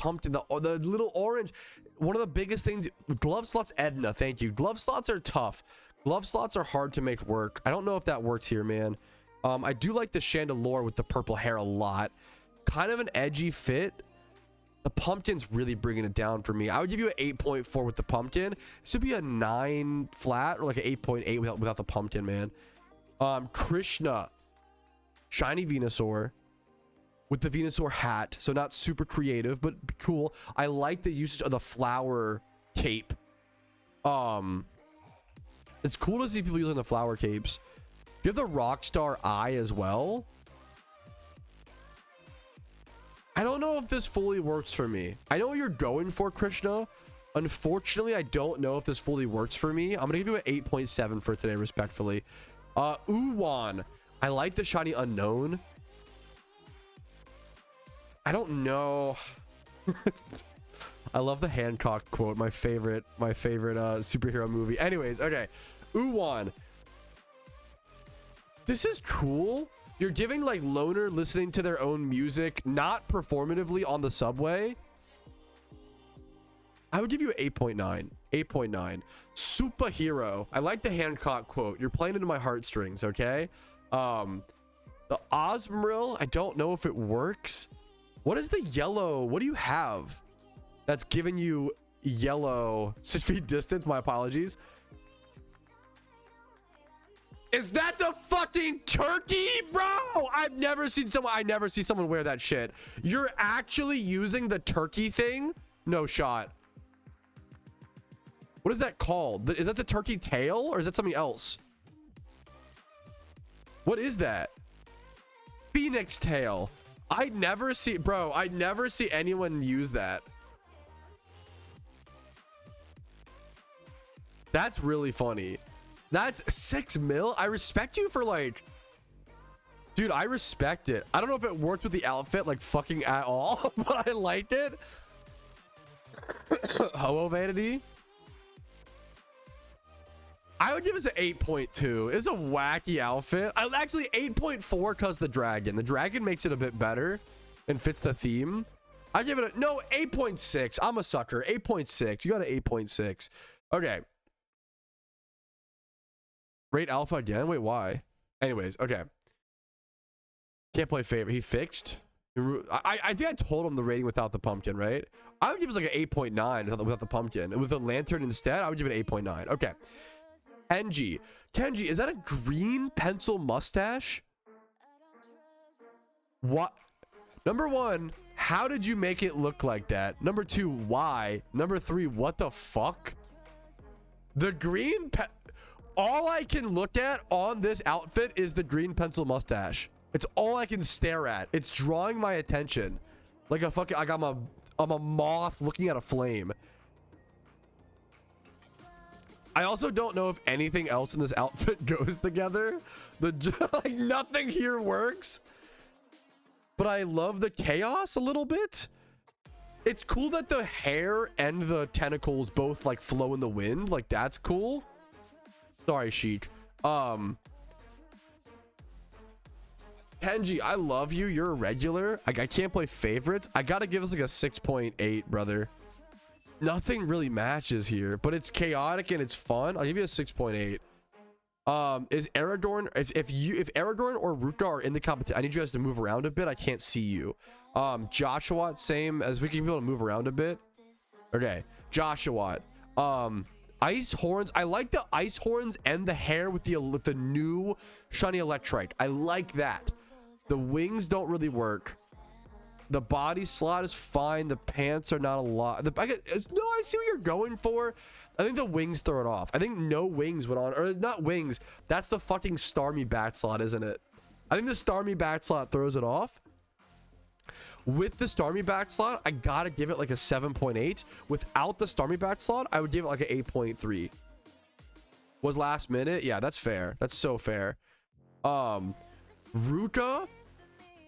little orange. One of the biggest things. Glove slots, Edna. Thank you. Glove slots are tough. Glove slots are hard to make work. I don't know if that works here, man. I do like the Chandelure with the purple hair a lot. Kind of an edgy fit. The pumpkin's really bringing it down for me. I would give you an 8.4 with the pumpkin. This would be a 9 flat or like an 8.8 without the pumpkin, man. Krishna. Shiny Venusaur with the Venusaur hat. So not super creative, but cool. I like the usage of the flower cape. It's cool to see people using the flower capes. You have the Rockstar eye as well. I don't know if this fully works for me. I know what you're going for, Krishna. Unfortunately, I don't know if this fully works for me. I'm gonna give you an 8.7 for today, respectfully. Uwan. I like the shiny unknown. I don't know. I love the Hancock quote. My favorite superhero movie. Anyways, okay. Uwan. This is cool. You're giving like loner listening to their own music, not performatively on the subway. I would give you an 8.9. 8.9. Superhero. I like the Hancock quote. You're playing into my heartstrings, okay? The Osmoril, I don't know if it works. What is the yellow? What do you have that's giving you yellow 6 feet distance? My apologies. Is that the fucking turkey, bro? I never see someone wear that shit. You're actually using the turkey thing? No shot. What is that called? Is that the turkey tail or is that something else? What is that? Phoenix tail. I never see anyone use that. That's really funny. That's 6 mil. I respect you for like, dude, I respect it. I don't know if it worked with the outfit like fucking at all, but I liked it. Ho-Oh Vanity. I would give this an 8.2. It's a wacky outfit. I actually 8.4 because the dragon makes it a bit better and fits the theme. I give it a no 8.6. I'm a sucker. 8.6. You got an 8.6. Okay. Rate alpha again? Wait, why? Anyways, okay. Can't play favorite. He fixed. I think I told him the rating without the pumpkin, right? I would give it like an 8.9 without the pumpkin. With a lantern instead, I would give it 8.9. Okay. Kenji, is that a green pencil mustache? What? Number one, how did you make it look like that? Number two, why? Number three, what the fuck? The green all I can look at on this outfit is the green pencil mustache. It's all I can stare at. It's drawing my attention. Like a fucking, like I'm a moth looking at a flame. I also don't know if anything else in this outfit goes together. Like nothing here works. But I love the chaos a little bit. It's cool that the hair and the tentacles both like flow in the wind. Like that's cool. Sorry, Sheik. Kenji, I love you. You're a regular. I can't play favorites. I gotta give us like a 6.8, brother. Nothing really matches here, but it's chaotic and it's fun. I'll give you a 6.8. Is Aragorn, if Aragorn or Ruka are in the competition, I need you guys to move around a bit. I can't see you. Joshua, same as we can be able to move around a bit. Okay, Joshua. Ice horns. I like the ice horns and the hair with the new shiny electrite. I like that. The wings don't really work. The body slot is fine. The pants are not a lot. No, I see what you're going for. I think the wings throw it off. I think no wings went on, or not wings. That's the fucking Starmie back slot, isn't it? I think the Starmie back slot throws it off. With the Starmie back slot, I gotta give it like a 7.8. Without the Starmie back slot, I would give it like an 8.3. Was last minute? Yeah, that's fair. That's so fair. Ruka,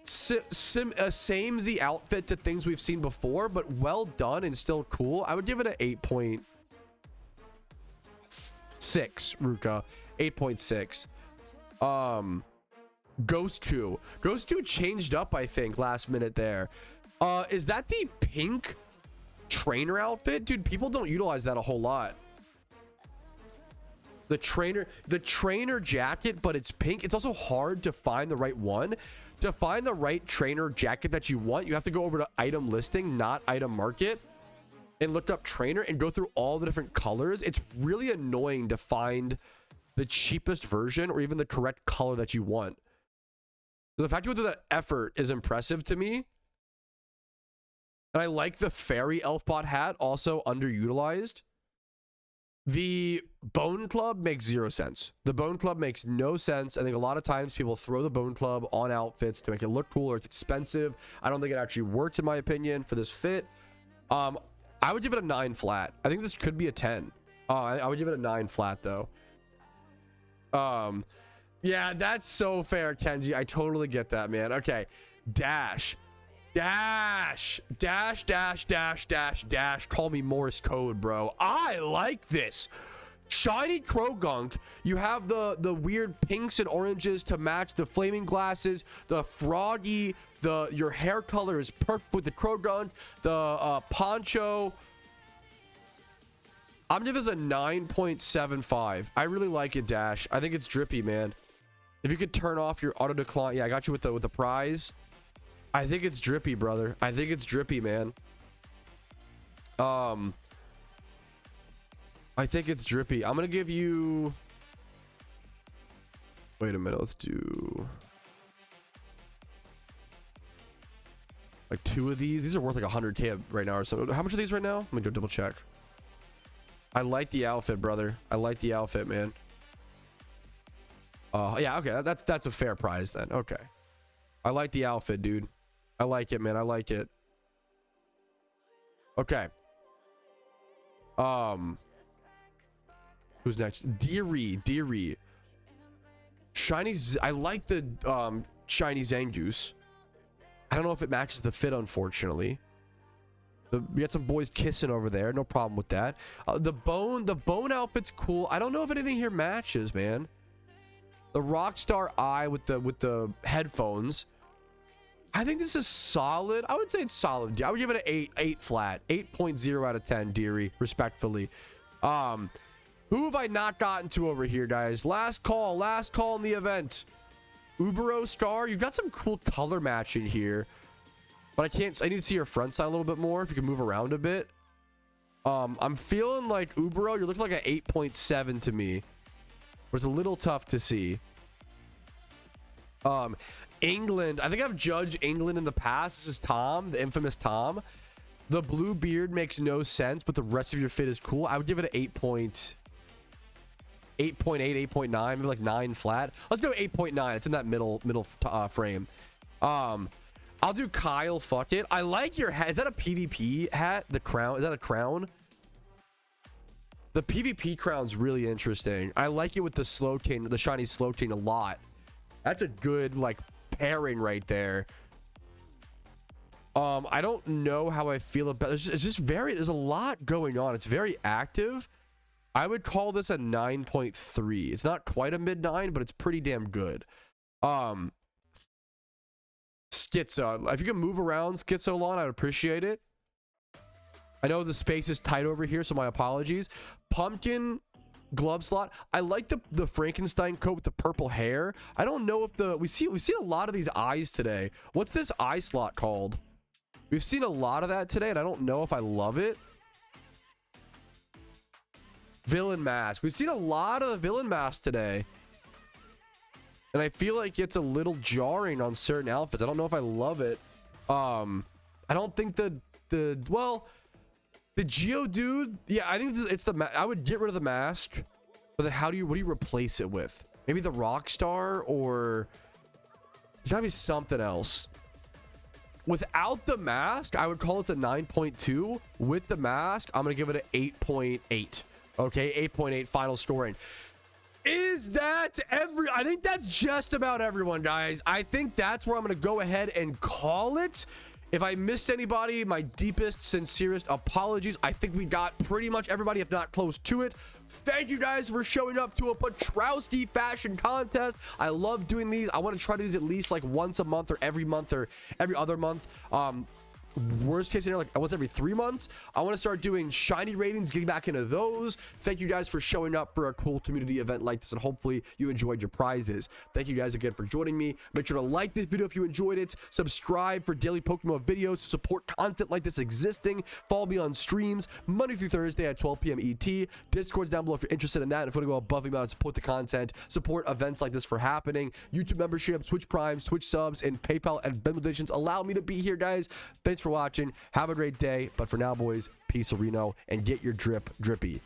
samey outfit to things we've seen before, but well done and still cool. I would give it an 8.6. Ruka, 8.6. Ghost changed up, I think, last minute there. Is that the pink trainer outfit? Dude, people don't utilize that a whole lot. The trainer jacket, but it's pink. It's also hard to find the right one. To find the right trainer jacket that you want, you have to go over to item listing, not item market, and look up trainer and go through all the different colors. It's really annoying to find the cheapest version or even the correct color that you want. So the fact you went through that effort is impressive to me. And I like the fairy elf bot hat, also underutilized. The Bone Club makes zero sense. The Bone Club makes no sense. I think a lot of times people throw the Bone Club on outfits to make it look cool, or it's expensive. I don't think it actually works, in my opinion, for this fit. I would give it a 9 flat. I think this could be a 10. I would give it a 9 flat, though. Yeah, that's so fair, Kenji. I totally get that, man. Okay. Dash. Call me Morse code, bro. I like this. Shiny Krogunk. You have the weird pinks and oranges to match the flaming glasses. The froggy. Your hair color is perfect with the Krogunk. The poncho. I'm gonna give this a 9.75. I really like it, Dash. I think it's drippy, man. If you could turn off your auto decline. Yeah, I got you with the prize. I think it's drippy, brother. I think it's drippy, man. I think it's drippy. I'm gonna give you, wait a minute, let's do like 2 of these are worth like 100k right now or something. How much are these right now? Let me go double check. I like the outfit, brother. I like the outfit, man. Yeah, okay, that's a fair prize then. Okay, I like the outfit, dude. I like it, man. I like it. Okay. Who's next? Deary. Shiny. I like the shiny Zangoose. I don't know if it matches the fit, unfortunately. We got some boys kissing over there. No problem with that. The bone outfit's cool. I don't know if anything here matches, man. The Rockstar Eye with the headphones. I think this is solid. I would say it's solid. I would give it an 8 flat. 8.0 out of 10, Deary, respectfully. Who have I not gotten to over here, guys? Last call in the event. Ubero Scar, you've got some cool color matching here, but I need to see your front side a little bit more. If you can move around a bit. I'm feeling like Ubero, you're looking like an 8.7 to me. It's a little tough to see. England, I think I've judged England in the past. This is Tom, the infamous Tom. The blue beard makes no sense, but the rest of your fit is cool. I would give it an 8.8, 8.9, maybe like 9 flat. Let's go 8.9. It's in that middle frame. I'll do Kyle. Fuck it. I like your hat. Is that a PvP hat? The crown. Is that a crown? The PvP crown's really interesting. I like it with the slow chain, the shiny slow chain a lot. That's a good like pairing right there. I don't know how I feel about it's just very, there's a lot going on. It's very active. I would call this a 9.3. It's not quite a mid 9, but it's pretty damn good. Schizo, if you can move around Schizolon, I'd appreciate it. I know the space is tight over here, so my apologies. Pumpkin glove slot. I like the Frankenstein coat with the purple hair. I don't know if we've seen a lot of these eyes today. What's this eye slot called? We've seen a lot of that today, and I don't know if I love it. Villain mask. We've seen a lot of the villain mask today, and I feel like it's a little jarring on certain outfits. I don't know if I love it. I don't think the Geodude, yeah, I think it's I would get rid of the mask, but then what do you replace it with? Maybe the Rockstar, or there's gotta be something else. Without the mask, I would call it a 9.2. With the mask, I'm gonna give it an 8.8. Okay, 8.8 final scoring. Is that I think that's just about everyone, guys. I think that's where I'm gonna go ahead and call it. If I missed anybody, my deepest, sincerest apologies. I think we got pretty much everybody, if not close to it. Thank you guys for showing up to a Patrouski fashion contest. I love doing these. I want to try to do these at least like once a month or every other month. Worst case scenario, like once every 3 months. I want to start doing shiny ratings, getting back into those. Thank you guys for showing up for a cool community event like this, and hopefully you enjoyed your prizes. Thank you guys again for joining me. Make sure to like this video if you enjoyed it. Subscribe for daily Pokemon videos to support content like this existing. Follow me on streams Monday through Thursday at 12 p.m. ET. Discord's down below if you're interested in that. If you want to go above and beyond, support the content, support events like this for happening. YouTube membership, Twitch Primes, Twitch subs, and PayPal and Venmo donations allow me to be here, guys. Thanks for watching. Have a great day. But for now, boys, peace, Reno, and get your drip drippy.